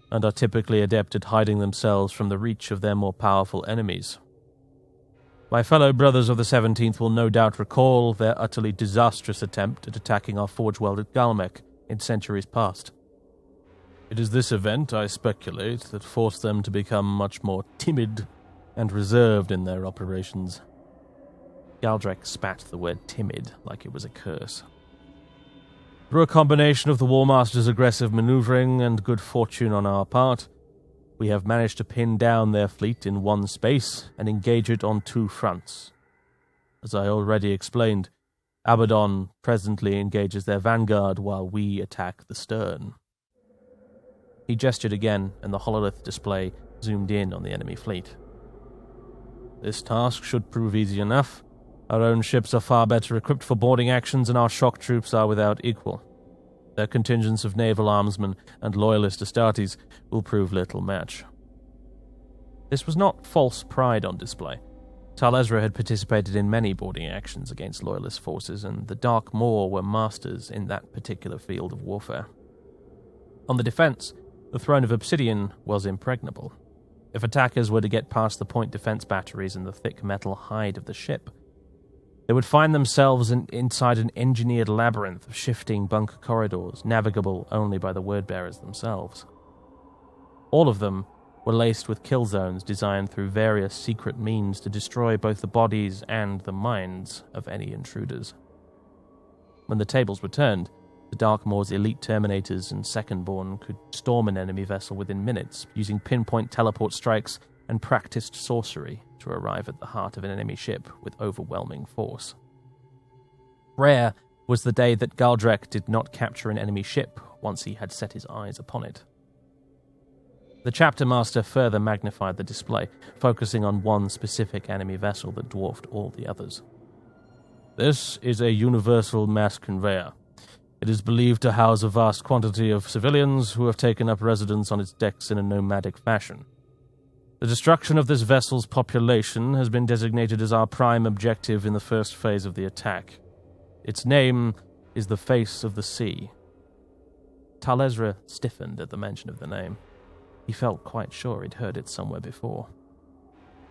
and are typically adept at hiding themselves from the reach of their more powerful enemies. My fellow brothers of the 17th will no doubt recall their utterly disastrous attempt at attacking our forge world at Galmec in centuries past. It is this event, I speculate, that forced them to become much more timid and reserved in their operations. Galdrek spat the word timid like it was a curse. Through a combination of the War Master's aggressive maneuvering and good fortune on our part, we have managed to pin down their fleet in one space and engage it on 2 fronts. As I already explained, Abaddon presently engages their vanguard while we attack the stern. He gestured again, and the hololith display zoomed in on the enemy fleet. This task should prove easy enough. Our own ships are far better equipped for boarding actions, and our shock troops are without equal. Their contingents of naval armsmen and loyalist Astartes will prove little match. This was not false pride on display. Tal Ezra had participated in many boarding actions against loyalist forces, and the Dark Maw were masters in that particular field of warfare. On the defense, the Throne of Obsidian was impregnable. If attackers were to get past the point defense batteries and the thick metal hide of the ship, they would find themselves inside an engineered labyrinth of shifting bunker corridors, navigable only by the word-bearers themselves. All of them were laced with kill zones designed through various secret means to destroy both the bodies and the minds of any intruders. When the tables were turned, the Dark Maw's elite Terminators and Secondborn could storm an enemy vessel within minutes, using pinpoint teleport strikes and practiced sorcery to arrive at the heart of an enemy ship with overwhelming force. Rare was the day that Galdrek did not capture an enemy ship once he had set his eyes upon it. The chapter master further magnified the display, focusing on one specific enemy vessel that dwarfed all the others. This is a universal mass conveyor. It is believed to house a vast quantity of civilians who have taken up residence on its decks in a nomadic fashion. The destruction of this vessel's population has been designated as our prime objective in the first phase of the attack. Its name is the Face of the Sea. Tal Ezra stiffened at the mention of the name. He felt quite sure he'd heard it somewhere before.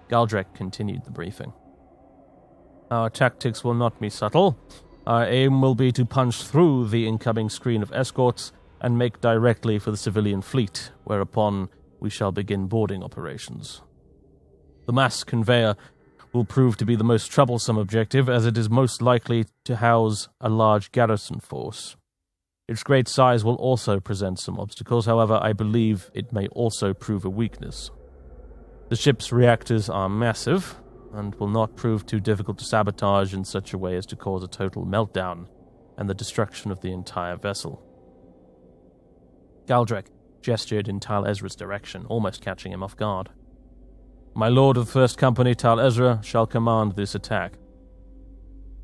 Galdrek continued the briefing. Our tactics will not be subtle. Our aim will be to punch through the incoming screen of escorts and make directly for the civilian fleet, whereupon we shall begin boarding operations. The mass conveyor will prove to be the most troublesome objective, as it is most likely to house a large garrison force. Its great size will also present some obstacles, however, I believe it may also prove a weakness. The ship's reactors are massive, and will not prove too difficult to sabotage in such a way as to cause a total meltdown and the destruction of the entire vessel. Galdrek gestured in Tal Ezra's direction, almost catching him off guard. My lord of the First Company, Tal Ezra, shall command this attack.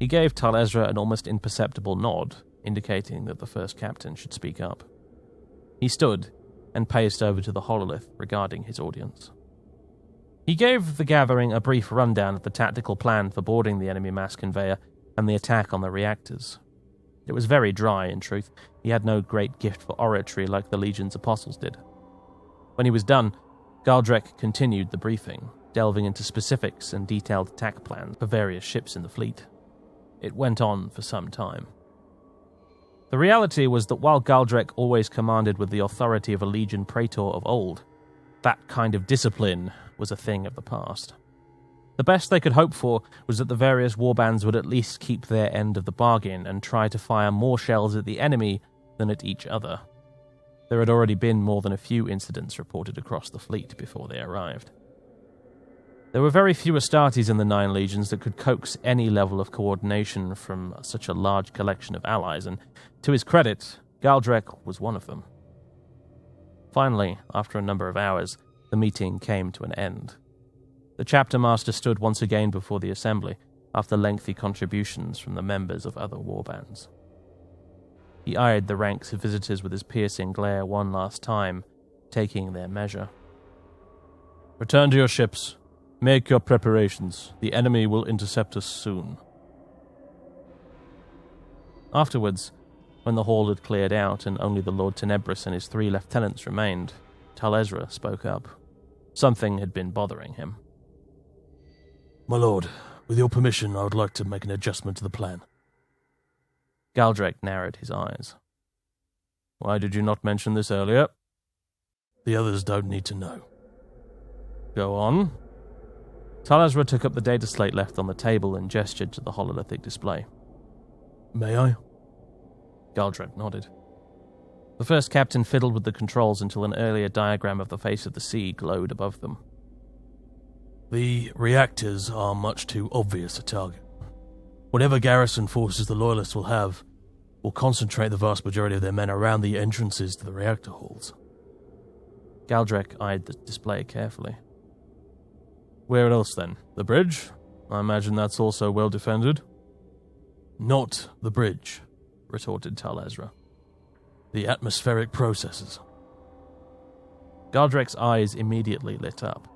He gave Tal Ezra an almost imperceptible nod, indicating that the first captain should speak up. He stood and paced over to the hololith, regarding his audience. He gave the gathering a brief rundown of the tactical plan for boarding the enemy mass conveyor and the attack on the reactors. It was very dry, in truth. He had no great gift for oratory like the Legion's apostles did. When he was done, Galdrek continued the briefing, delving into specifics and detailed attack plans for various ships in the fleet. It went on for some time. The reality was that while Galdrek always commanded with the authority of a legion praetor of old, that kind of discipline was a thing of the past. The best they could hope for was that the various warbands would at least keep their end of the bargain and try to fire more shells at the enemy than at each other. There had already been more than a few incidents reported across the fleet before they arrived. There were very few Astartes in the 9 legions that could coax any level of coordination from such a large collection of allies, and to his credit, Galdrek was one of them. Finally, after a number of hours, the meeting came to an end. The chapter master stood once again before the assembly, after lengthy contributions from the members of other warbands. He eyed the ranks of visitors with his piercing glare one last time, taking their measure. Return to your ships. Make your preparations. The enemy will intercept us soon. Afterwards, when the hall had cleared out and only the Lord Tenebris and his 3 lieutenants remained, Talezra spoke up. Something had been bothering him. My lord, with your permission, I would like to make an adjustment to the plan. Galdrek narrowed his eyes. Why did you not mention this earlier? The others don't need to know. Go on. Talezra took up the data slate left on the table and gestured to the hololithic display. May I? Galdrek nodded. The first captain fiddled with the controls until an earlier diagram of the face of the sea glowed above them. The reactors are much too obvious a target. Whatever garrison forces the Loyalists will have will concentrate the vast majority of their men around the entrances to the reactor halls. Galdrek eyed the display carefully. Where else then? The bridge? I imagine that's also well defended. Not the bridge, retorted Talezra. The atmospheric processes. Galdrek's eyes immediately lit up.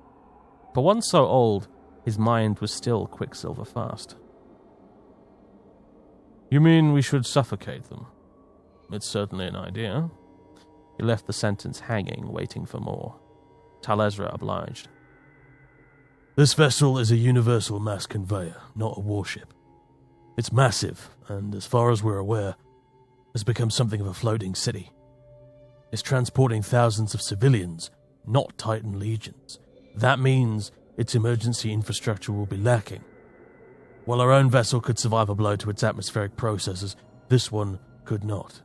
For one so old, his mind was still quicksilver fast. You mean we should suffocate them? It's certainly an idea. He left the sentence hanging, waiting for more. Talezra obliged. This vessel is a universal mass conveyor, not a warship. It's massive, and as far as we're aware, has become something of a floating city. It's transporting thousands of civilians, not Titan legions. That means its emergency infrastructure will be lacking. While our own vessel could survive a blow to its atmospheric processes, this one could not.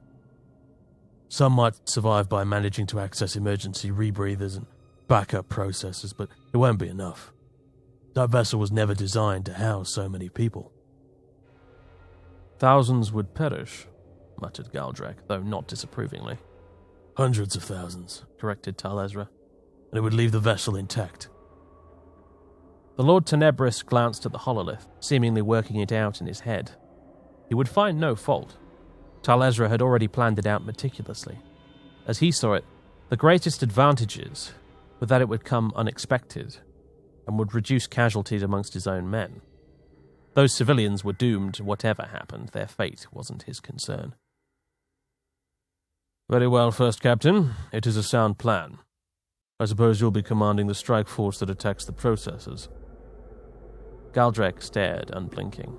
Some might survive by managing to access emergency rebreathers and backup processes, but it won't be enough. That vessel was never designed to house so many people. Thousands would perish, muttered Galdrek, though not disapprovingly. Hundreds of thousands, corrected Talezra. And it would leave the vessel intact. The Lord Tenebris glanced at the hololith, seemingly working it out in his head. He would find no fault. Talezra had already planned it out meticulously. As he saw it, the greatest advantages were that it would come unexpected and would reduce casualties amongst his own men. Those civilians were doomed whatever happened. Their fate wasn't his concern. Very well, First Captain. It is a sound plan. I suppose you'll be commanding the strike force that attacks the processors. Galdrek stared, unblinking.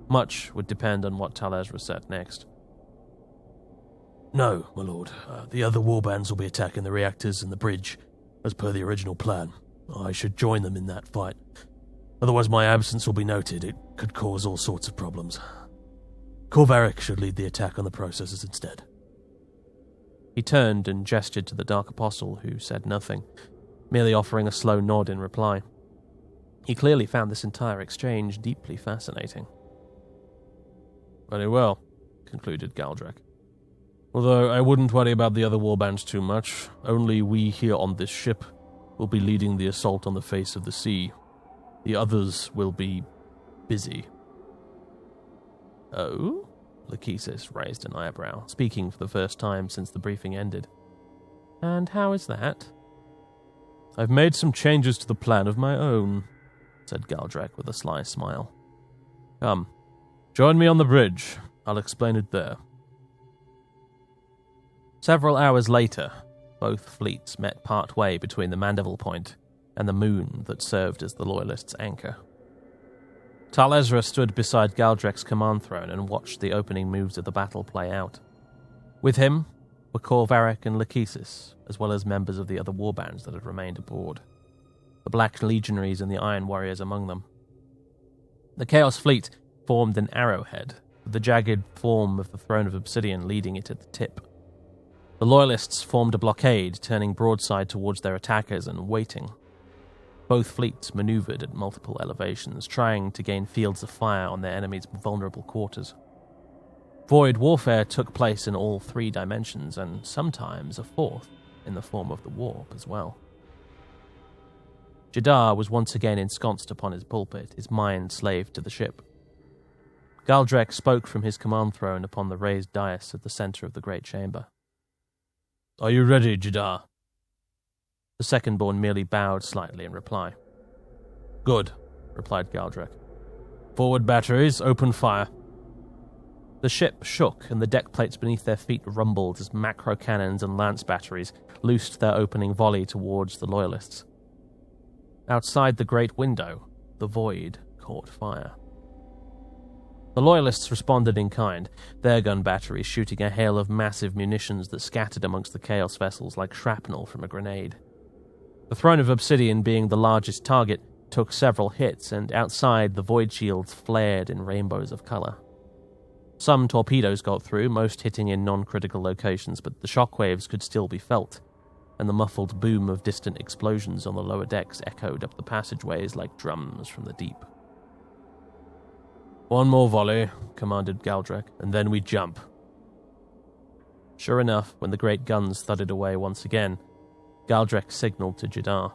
Much would depend on what Talezra said next. No, my lord. The other warbands will be attacking the reactors and the bridge, as per the original plan. I should join them in that fight. Otherwise my absence will be noted. It could cause all sorts of problems. Corvarik should lead the attack on the processors instead. He turned and gestured to the Dark Apostle, who said nothing, merely offering a slow nod in reply. He clearly found this entire exchange deeply fascinating. Very well, concluded Galdrek. Although I wouldn't worry about the other warbands too much. Only we here on this ship will be leading the assault on the face of the sea. The others will be busy. Oh? Lachesis raised an eyebrow, speaking for the first time since the briefing ended. And how is that? I've made some changes to the plan of my own, said Galdrek with a sly smile. Come, join me on the bridge. I'll explain it there. Several hours later, both fleets met part-way between the Mandeville Point and the moon that served as the Loyalists' anchor. Tal-Ezra stood beside Galdrek's command throne and watched the opening moves of the battle play out. With him were Corvarek and Lachesis, as well as members of the other warbands that had remained aboard, the Black Legionaries and the Iron Warriors among them. The Chaos Fleet formed an arrowhead, with the jagged form of the Throne of Obsidian leading it at the tip. The Loyalists formed a blockade, turning broadside towards their attackers and waiting. Both fleets maneuvered at multiple elevations, trying to gain fields of fire on their enemies' vulnerable quarters. Void warfare took place in all three dimensions, and sometimes a fourth, in the form of the warp as well. Jadar was once again ensconced upon his pulpit, his mind slave to the ship. Galdrek spoke from his command throne upon the raised dais at the center of the great chamber. "Are you ready, Jadar?" The second-born merely bowed slightly in reply. "Good," replied Galdrek. "Forward batteries, open fire." The ship shook, and the deck plates beneath their feet rumbled as macro cannons and lance batteries loosed their opening volley towards the Loyalists. Outside the great window, the void caught fire. The Loyalists responded in kind, their gun batteries shooting a hail of massive munitions that scattered amongst the Chaos vessels like shrapnel from a grenade. The Throne of Obsidian, being the largest target, took several hits, and outside the void shields flared in rainbows of colour. Some torpedoes got through, most hitting in non-critical locations, but the shockwaves could still be felt, and the muffled boom of distant explosions on the lower decks echoed up the passageways like drums from the deep. "One more volley," commanded Galdrek, "and then we jump." Sure enough, when the great guns thudded away once again, Galdrek signalled to Jadar.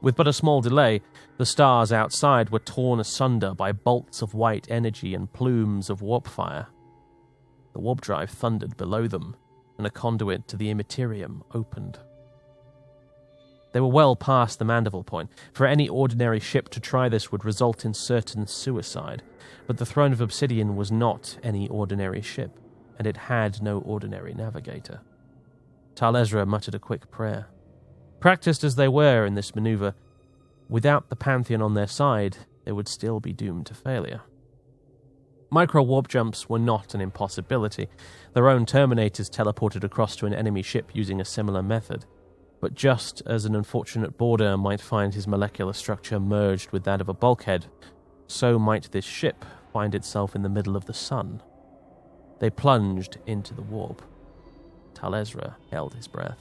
With but a small delay, the stars outside were torn asunder by bolts of white energy and plumes of warp fire. The warp drive thundered below them, and a conduit to the Immaterium opened. They were well past the Mandeville point. For any ordinary ship to try this would result in certain suicide, but the Throne of Obsidian was not any ordinary ship, and it had no ordinary navigator. Tal-Ezra muttered a quick prayer. Practiced as they were in this maneuver, without the Pantheon on their side, they would still be doomed to failure. Micro-warp jumps were not an impossibility. Their own Terminators teleported across to an enemy ship using a similar method. But just as an unfortunate boarder might find his molecular structure merged with that of a bulkhead, so might this ship find itself in the middle of the sun. They plunged into the warp. Tal-Ezra held his breath.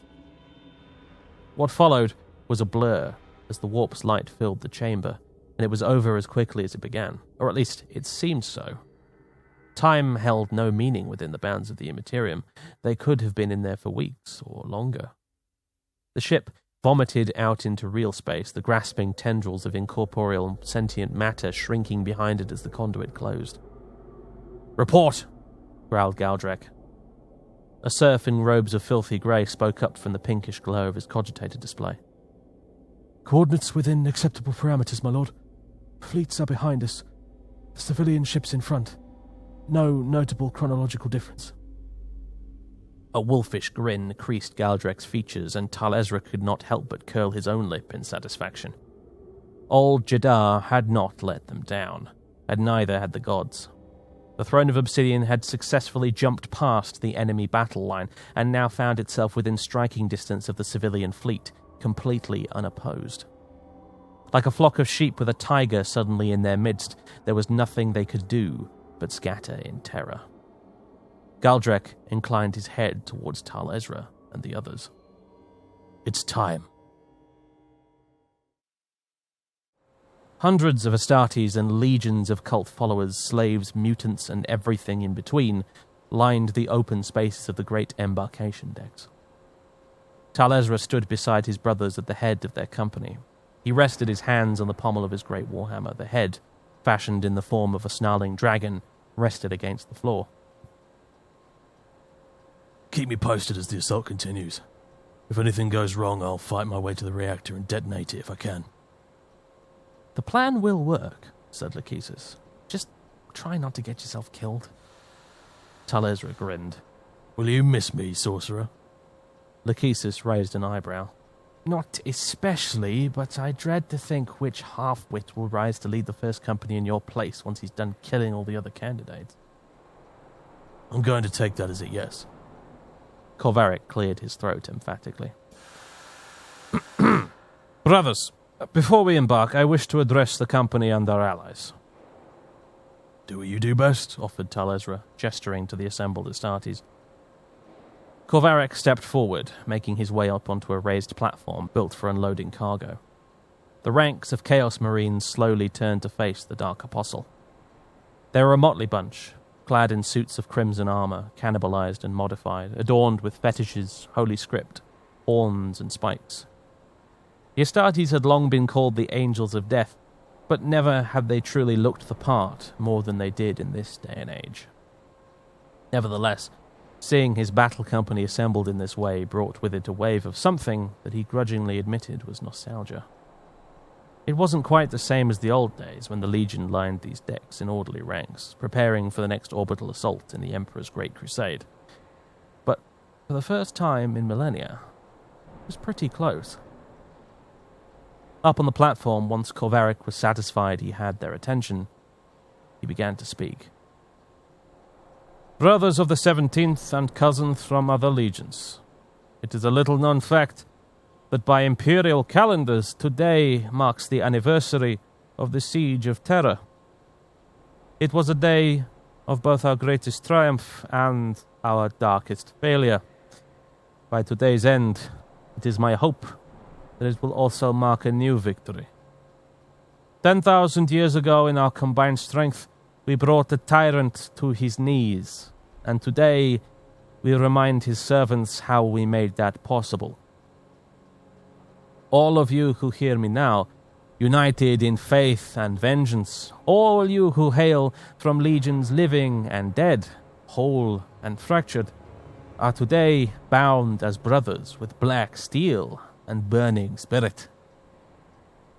What followed was a blur as the warp's light filled the chamber, and it was over as quickly as it began, or at least it seemed so. Time held no meaning within the bounds of the Immaterium. They could have been in there for weeks or longer. The ship vomited out into real space, the grasping tendrils of incorporeal sentient matter shrinking behind it as the conduit closed. "Report!" growled Galdrek. A serf in robes of filthy grey spoke up from the pinkish glow of his cogitator display. "Coordinates within acceptable parameters, my lord. Fleets are behind us. Civilian ships in front. No notable chronological difference." A wolfish grin creased Galdrek's features, and Tal-Ezra could not help but curl his own lip in satisfaction. Old Jadar had not let them down, and neither had the gods. The Throne of Obsidian had successfully jumped past the enemy battle line, and now found itself within striking distance of the civilian fleet, completely unopposed. Like a flock of sheep with a tiger suddenly in their midst, there was nothing they could do but scatter in terror. Galdrek inclined his head towards Tal-Ezra and the others. "It's time." Hundreds of Astartes and legions of cult followers, slaves, mutants, and everything in between lined the open spaces of the great embarkation decks. Tal-Ezra stood beside his brothers at the head of their company. He rested his hands on the pommel of his great warhammer. The head, fashioned in the form of a snarling dragon, rested against the floor. "Keep me posted as the assault continues. If anything goes wrong, I'll fight my way to the reactor and detonate it if I can." "The plan will work," said Lachesis. "Just try not to get yourself killed." Tal-Ezra grinned. "Will you miss me, sorcerer?" Lachesis raised an eyebrow. Not especially, but I dread to think which half-wit will rise to lead the first company in your place once he's done killing all the other candidates. I'm going to take that as a yes. Corvaric cleared his throat emphatically. Brothers, before we embark, I wish to address the company and our allies. Do what you do best, Offered Talezra, gesturing to the assembled Astartes. Corvaric stepped forward, making his way up onto a raised platform built for unloading cargo. The ranks of Chaos Marines slowly turned to face the Dark Apostle. They were a motley bunch, clad in suits of crimson armor, cannibalized and modified, adorned with fetishes, holy script, horns and spikes. The Astartes had long been called the Angels of Death, but never had they truly looked the part more than they did in this day and age. Nevertheless, seeing his battle company assembled in this way brought with it a wave of something that he grudgingly admitted was nostalgia. It wasn't quite the same as the old days when the Legion lined these decks in orderly ranks, preparing for the next orbital assault in the Emperor's Great Crusade. But for the first time in millennia, it was pretty close. Up on the platform, once Corvaric was satisfied he had their attention, he began to speak. Brothers of the 17th and cousins from other legions, it is a little-known fact that by imperial calendars today marks the anniversary of the Siege of Terra. It was a day of both our greatest triumph and our darkest failure. By today's end, it is my hope that it will also mark a new victory. 10,000 years ago, in our combined strength, we brought the tyrant to his knees, and today we remind his servants how we made that possible. All of you who hear me now, united in faith and vengeance, all you who hail from legions living and dead, whole and fractured, are today bound as brothers with black steel and burning spirit.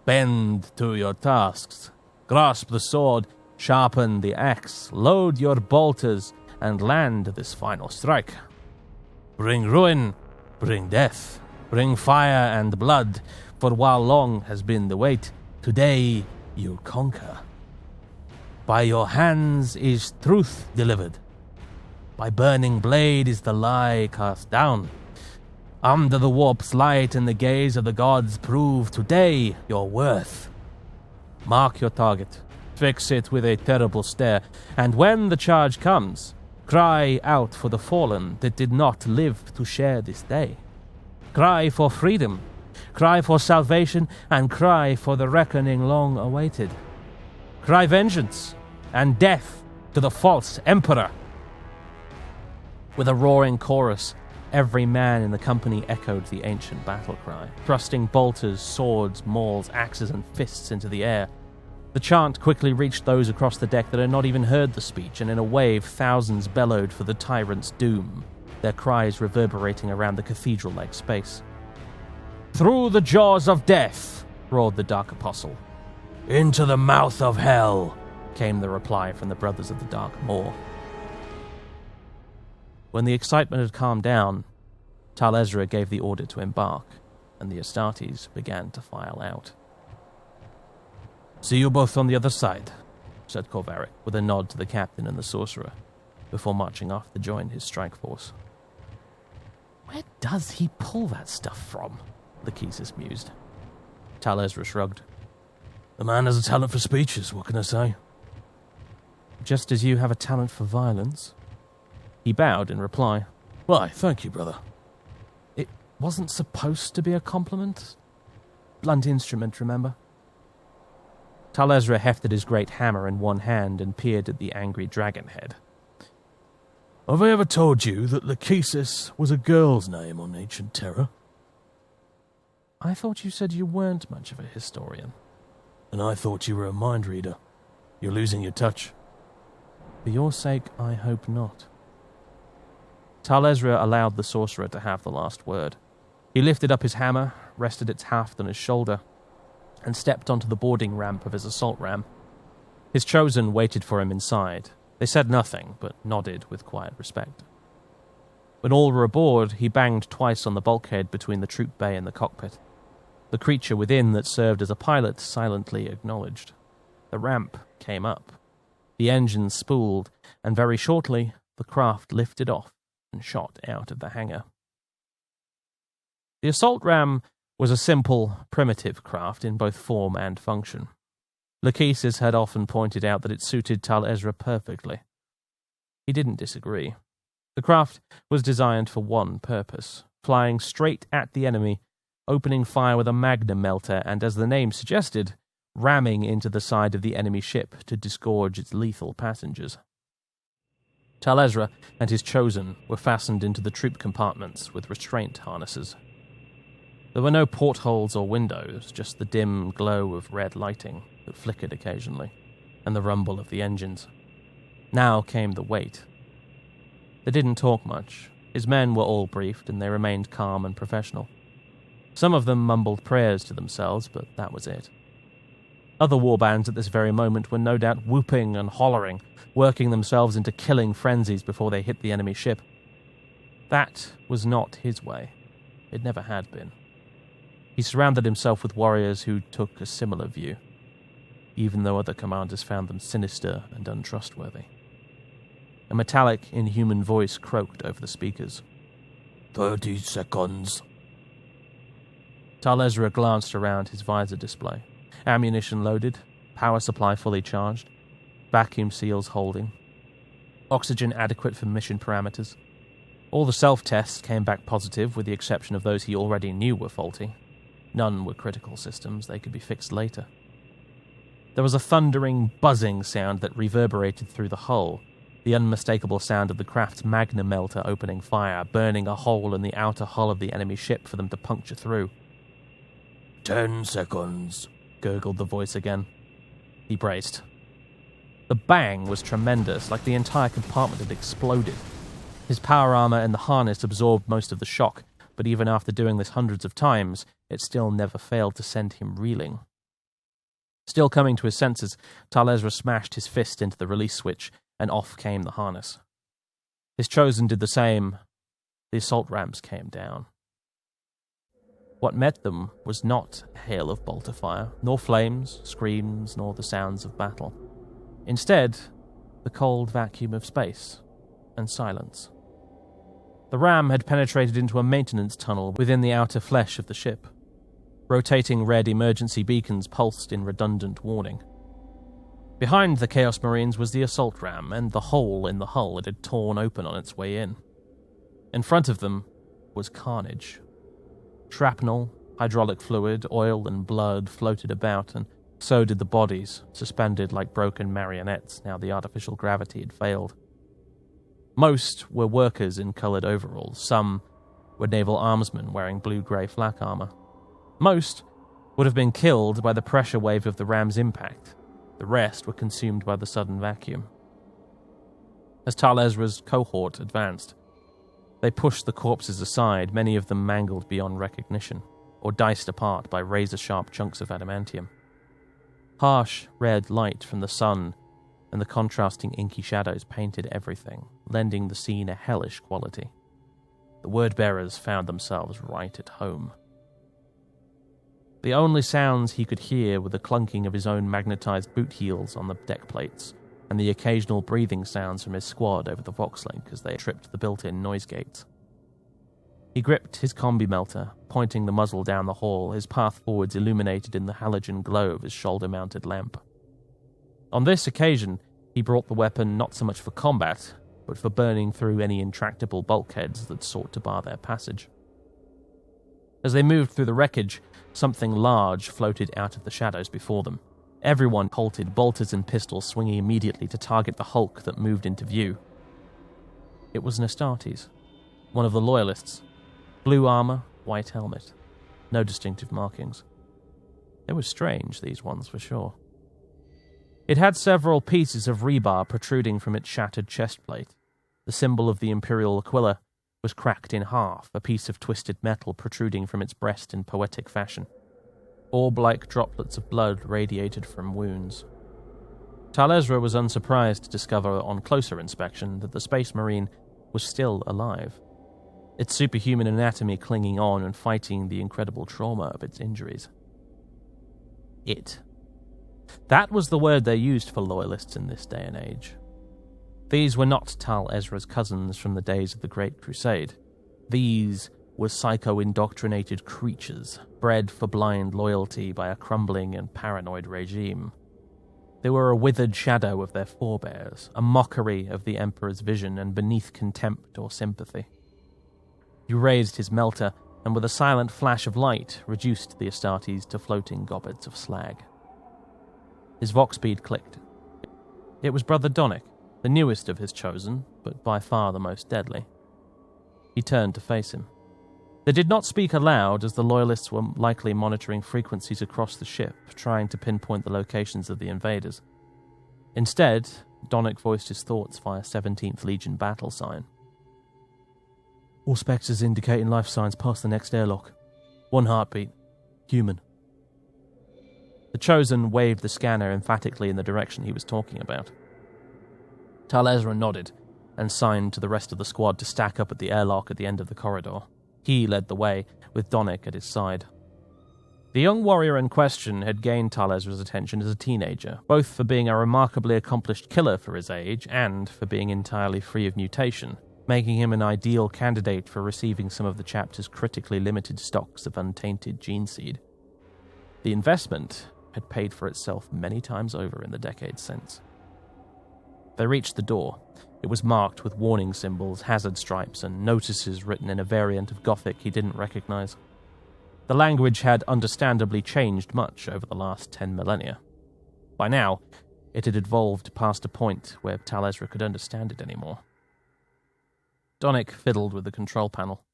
Bend to your tasks, grasp the sword, sharpen the axe, load your bolters, and land this final strike. Bring ruin, bring death, bring fire and blood, for while long has been the wait, today you conquer. By your hands is truth delivered. By burning blade is the lie cast down. Under the warp's light and the gaze of the gods prove today your worth. Mark your target, fix it with a terrible stare, and when the charge comes, cry out for the fallen that did not live to share this day. Cry for freedom, cry for salvation, and cry for the reckoning long awaited. Cry vengeance and death to the false emperor. With a roaring chorus, every man in the company echoed the ancient battle cry, thrusting bolters, swords, mauls, axes, and fists into the air. The chant quickly reached those across the deck that had not even heard the speech, and in a wave, thousands bellowed for the tyrant's doom, their cries reverberating around the cathedral-like space. "Through the jaws of death!" roared the Dark Apostle. "Into the mouth of hell!" came the reply from the Brothers of the Dark Maw. When the excitement had calmed down, Talezra gave the order to embark, and the Astartes began to file out. "See you both on the other side," said Corvaric, with a nod to the captain and the sorcerer, before marching off to join his strike force. "Where does he pull that stuff from?" Lachesis mused. Talezra shrugged. "The man has a talent for speeches, what can I say?" "Just as you have a talent for violence." He bowed in reply. "Why, thank you, brother." "It wasn't supposed to be a compliment. Blunt instrument, remember?" Talezra hefted his great hammer in one hand and peered at the angry dragon head. "Have I ever told you that Lachesis was a girl's name on ancient Terra?" "I thought you said you weren't much of a historian." "And I thought you were a mind reader. You're losing your touch." "For your sake, I hope not." Talezra allowed the sorcerer to have the last word. He lifted up his hammer, rested its haft on his shoulder, and stepped onto the boarding ramp of his assault ram. His chosen waited for him inside. They said nothing, but nodded with quiet respect. When all were aboard, he banged twice on the bulkhead between the troop bay and the cockpit. The creature within that served as a pilot silently acknowledged. The ramp came up. The engines spooled, and very shortly the craft lifted off and shot out of the hangar. The assault ram was a simple, primitive craft in both form and function. Lachesis had often pointed out that it suited Tal Ezra perfectly. He didn't disagree. The craft was designed for one purpose, flying straight at the enemy, opening fire with a magnum melter and, as the name suggested, ramming into the side of the enemy ship to disgorge its lethal passengers. Tal Ezra and his chosen were fastened into the troop compartments with restraint harnesses. There were no portholes or windows, just the dim glow of red lighting that flickered occasionally, and the rumble of the engines. Now came the wait. They didn't talk much. His men were all briefed, and they remained calm and professional. Some of them mumbled prayers to themselves, but that was it. Other warbands at this very moment were no doubt whooping and hollering, working themselves into killing frenzies before they hit the enemy ship. That was not his way. It never had been. He surrounded himself with warriors who took a similar view, even though other commanders found them sinister and untrustworthy. A metallic, inhuman voice croaked over the speakers. 30 seconds. Tal Ezra glanced around his visor display. Ammunition loaded, power supply fully charged, vacuum seals holding, oxygen adequate for mission parameters. All the self-tests came back positive, with the exception of those he already knew were faulty. None were critical systems, they could be fixed later. There was a thundering, buzzing sound that reverberated through the hull, the unmistakable sound of the craft's magnum melter opening fire, burning a hole in the outer hull of the enemy ship for them to puncture through. 10 seconds, gurgled the voice again. He braced. The bang was tremendous, like the entire compartment had exploded. His power armor and the harness absorbed most of the shock, but even after doing this hundreds of times, it still never failed to send him reeling. Still coming to his senses, Tal Ezra smashed his fist into the release switch, and off came the harness. His chosen did the same. The assault ramps came down. What met them was not a hail of bolter fire, nor flames, screams, nor the sounds of battle. Instead, the cold vacuum of space and silence. The ram had penetrated into a maintenance tunnel within the outer flesh of the ship. Rotating red emergency beacons pulsed in redundant warning. Behind the Chaos Marines was the assault ram and the hole in the hull it had torn open on its way in. In front of them was carnage. Shrapnel, hydraulic fluid, oil and blood floated about, and so did the bodies, suspended like broken marionettes now the artificial gravity had failed. Most were workers in coloured overalls, some were naval armsmen wearing blue-grey flak armour. Most would have been killed by the pressure wave of the ram's impact. The rest were consumed by the sudden vacuum. As Tal Ezra's cohort advanced, they pushed the corpses aside, many of them mangled beyond recognition, or diced apart by razor-sharp chunks of adamantium. Harsh red light from the sun and the contrasting inky shadows painted everything, lending the scene a hellish quality. The word-bearers found themselves right at home. The only sounds he could hear were the clunking of his own magnetized boot heels on the deck plates, and the occasional breathing sounds from his squad over the Voxlink as they tripped the built-in noise gates. He gripped his combi melter, pointing the muzzle down the hall, his path forwards illuminated in the halogen glow of his shoulder-mounted lamp. On this occasion, he brought the weapon not so much for combat, but for burning through any intractable bulkheads that sought to bar their passage. As they moved through the wreckage, something large floated out of the shadows before them. Everyone halted, bolters and pistols swinging immediately to target the hulk that moved into view. It was Nestartes, one of the Loyalists. Blue armor, white helmet. No distinctive markings. They were strange, these ones, for sure. It had several pieces of rebar protruding from its shattered chest plate. The symbol of the Imperial Aquila was cracked in half, a piece of twisted metal protruding from its breast in poetic fashion. Orb-like droplets of blood radiated from wounds. Tal Ezra was unsurprised to discover on closer inspection that the Space Marine was still alive. its superhuman anatomy clinging on and fighting the incredible trauma of its injuries. It. That was the word they used for loyalists in this day and age. These were not Tal Ezra's cousins from the days of the Great Crusade. These were psycho-indoctrinated creatures, bred for blind loyalty by a crumbling and paranoid regime. They were a withered shadow of their forebears, a mockery of the Emperor's vision and beneath contempt or sympathy. He raised his melter, and with a silent flash of light, reduced the Astartes to floating gobbets of slag. His vox bead clicked. It was Brother Donick, the newest of his chosen, but by far the most deadly. He turned to face him. They did not speak aloud, as the Loyalists were likely monitoring frequencies across the ship, trying to pinpoint the locations of the invaders. Instead, Donick voiced his thoughts via 17th Legion battle sign. All spectres indicating life signs past the next airlock. 1 heartbeat. Human. The Chosen waved the scanner emphatically in the direction he was talking about. Tal Ezra nodded and signed to the rest of the squad to stack up at the airlock at the end of the corridor. He led the way, with Donick at his side. The young warrior in question had gained Tal Ezra's attention as a teenager, both for being a remarkably accomplished killer for his age and for being entirely free of mutation, making him an ideal candidate for receiving some of the chapter's critically limited stocks of untainted gene seed. The investment had paid for itself many times over in the decades since. They reached the door. It was marked with warning symbols, hazard stripes, and notices written in a variant of Gothic he didn't recognize. The language had understandably changed much over the last 10 millennia. By now, it had evolved past a point where Tal Ezra could understand it anymore. Donick fiddled with the control panel.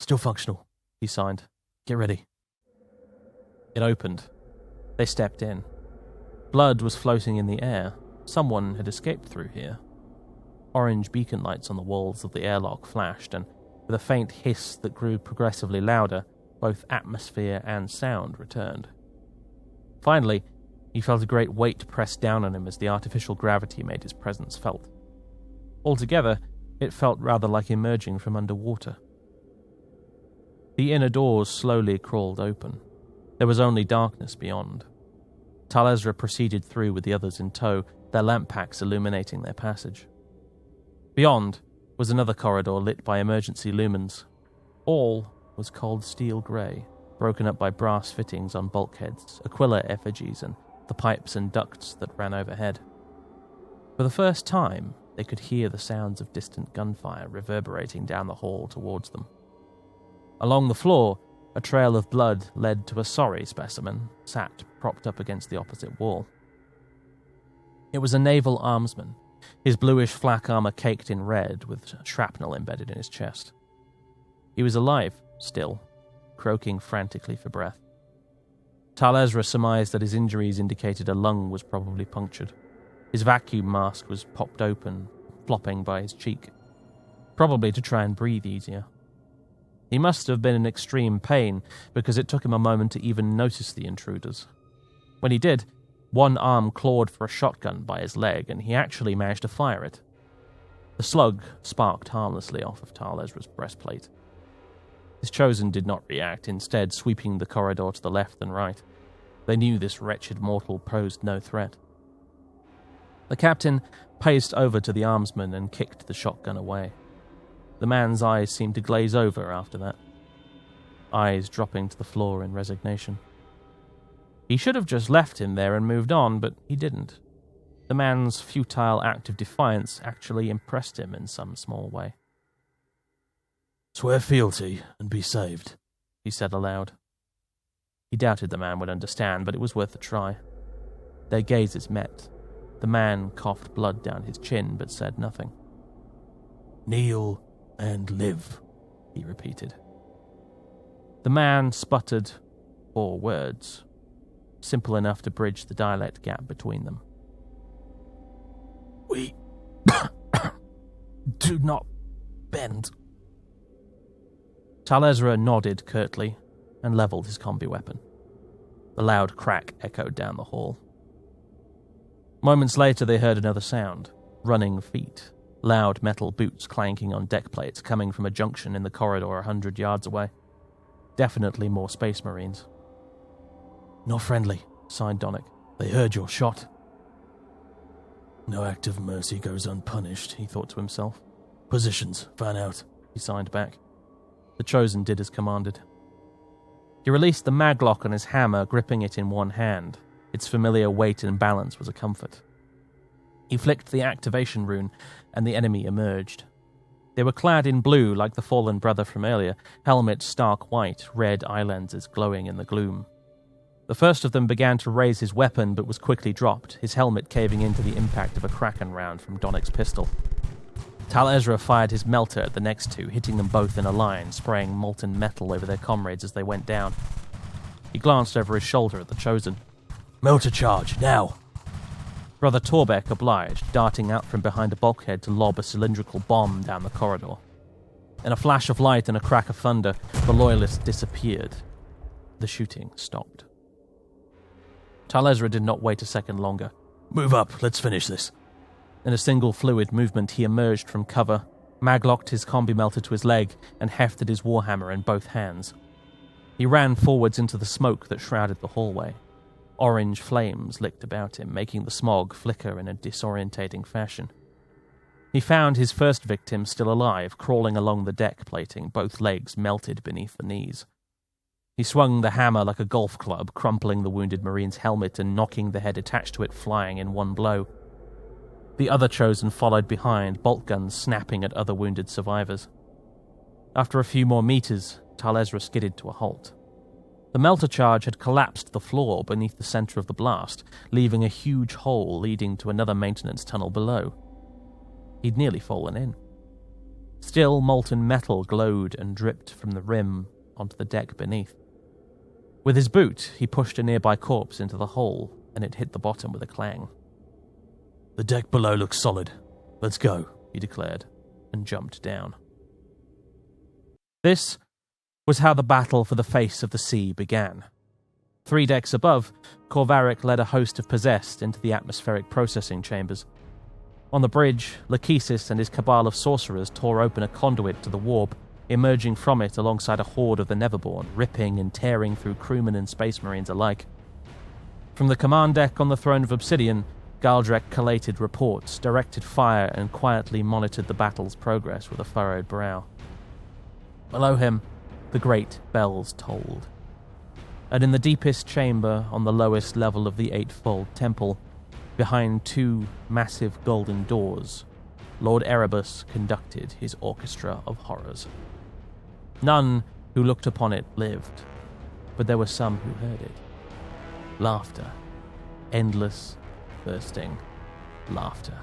Still functional, he signed. Get ready. It opened. They stepped in. Blood was floating in the air. Someone had escaped through here. Orange beacon lights on the walls of the airlock flashed, and with a faint hiss that grew progressively louder, both atmosphere and sound returned. Finally, he felt a great weight press down on him as the artificial gravity made his presence felt. Altogether, it felt rather like emerging from underwater. The inner doors slowly crawled open. There was only darkness beyond. Tal Ezra proceeded through with the others in tow, their lamp packs illuminating their passage. Beyond was another corridor lit by emergency lumens. All was cold steel grey, broken up by brass fittings on bulkheads, Aquila effigies, and the pipes and ducts that ran overhead. For the first time, they could hear the sounds of distant gunfire reverberating down the hall towards them. Along the floor, a trail of blood led to a sorry specimen, sat propped up against the opposite wall. It was a naval armsman, his bluish flak armor caked in red with shrapnel embedded in his chest. He was alive, still, croaking frantically for breath. Tal Ezra surmised that his injuries indicated a lung was probably punctured. His vacuum mask was popped open, flopping by his cheek, probably to try and breathe easier. He must have been in extreme pain, because it took him a moment to even notice the intruders. When he did, one arm clawed for a shotgun by his leg, and he actually managed to fire it. The slug sparked harmlessly off of Tal Ezra's breastplate. His chosen did not react, instead sweeping the corridor to the left and right. They knew this wretched mortal posed no threat. The captain paced over to the armsman and kicked the shotgun away. The man's eyes seemed to glaze over after that, eyes dropping to the floor in resignation. He should have just left him there and moved on, but he didn't. The man's futile act of defiance actually impressed him in some small way. "Swear fealty and be saved," he said aloud. He doubted the man would understand, but it was worth a try. Their gazes met. The man coughed blood down his chin, but said nothing. "Kneel and live," he repeated. The man sputtered 4 words, simple enough to bridge the dialect gap between them. "We do not bend." Tal Ezra nodded curtly and levelled his combi weapon. The loud crack echoed down the hall. Moments later they heard another sound, running feet, loud metal boots clanking on deck plates coming from a junction in the corridor 100 yards away. Definitely more Space Marines. "Not friendly," sighed Donnick. "They heard your shot." "No act of mercy goes unpunished," he thought to himself. "Positions, fan out," he signed back. The Chosen did as commanded. He released the maglock on his hammer, gripping it in one hand. Its familiar weight and balance was a comfort. He flicked the activation rune, and the enemy emerged. They were clad in blue like the fallen brother from earlier, helmet stark white, red eye lenses glowing in the gloom. The first of them began to raise his weapon but was quickly dropped, his helmet caving into the impact of a Kraken round from Donnick's pistol. Tal Ezra fired his melter at the next two, hitting them both in a line, spraying molten metal over their comrades as they went down. He glanced over his shoulder at the Chosen. "Melter charge, now!" Brother Torbeck obliged, darting out from behind a bulkhead to lob a cylindrical bomb down the corridor. In a flash of light and a crack of thunder, the Loyalists disappeared. The shooting stopped. Tal Ezra did not wait a second longer. "Move up, let's finish this." In a single fluid movement, he emerged from cover, maglocked his combi melter to his leg, and hefted his warhammer in both hands. He ran forwards into the smoke that shrouded the hallway. Orange flames licked about him, making the smog flicker in a disorientating fashion. He found his first victim still alive, crawling along the deck plating, both legs melted beneath the knees. He swung the hammer like a golf club, crumpling the wounded Marine's helmet and knocking the head attached to it flying in one blow. The other Chosen followed behind, bolt guns snapping at other wounded survivors. After a few more meters, Tal Ezra skidded to a halt. The melter charge had collapsed the floor beneath the center of the blast, leaving a huge hole leading to another maintenance tunnel below. He'd nearly fallen in. Still, molten metal glowed and dripped from the rim onto the deck beneath. With his boot, he pushed a nearby corpse into the hole, and it hit the bottom with a clang. "The deck below looks solid. Let's go," he declared, and jumped down. This was how the battle for the face of the sea began. 3 decks above, Corvaric led a host of possessed into the atmospheric processing chambers. On the bridge, Lachesis and his cabal of sorcerers tore open a conduit to the warp, emerging from it alongside a horde of the Neverborn, ripping and tearing through crewmen and space marines alike. From the command deck on the throne of Obsidian, Galdrek collated reports, directed fire, and quietly monitored the battle's progress with a furrowed brow. Below him, the great bells tolled. And in the deepest chamber on the lowest level of the eightfold temple, behind 2 massive golden doors, Lord Erebus conducted his orchestra of horrors. None who looked upon it lived, but there were some who heard it. Laughter. Endless, bursting laughter.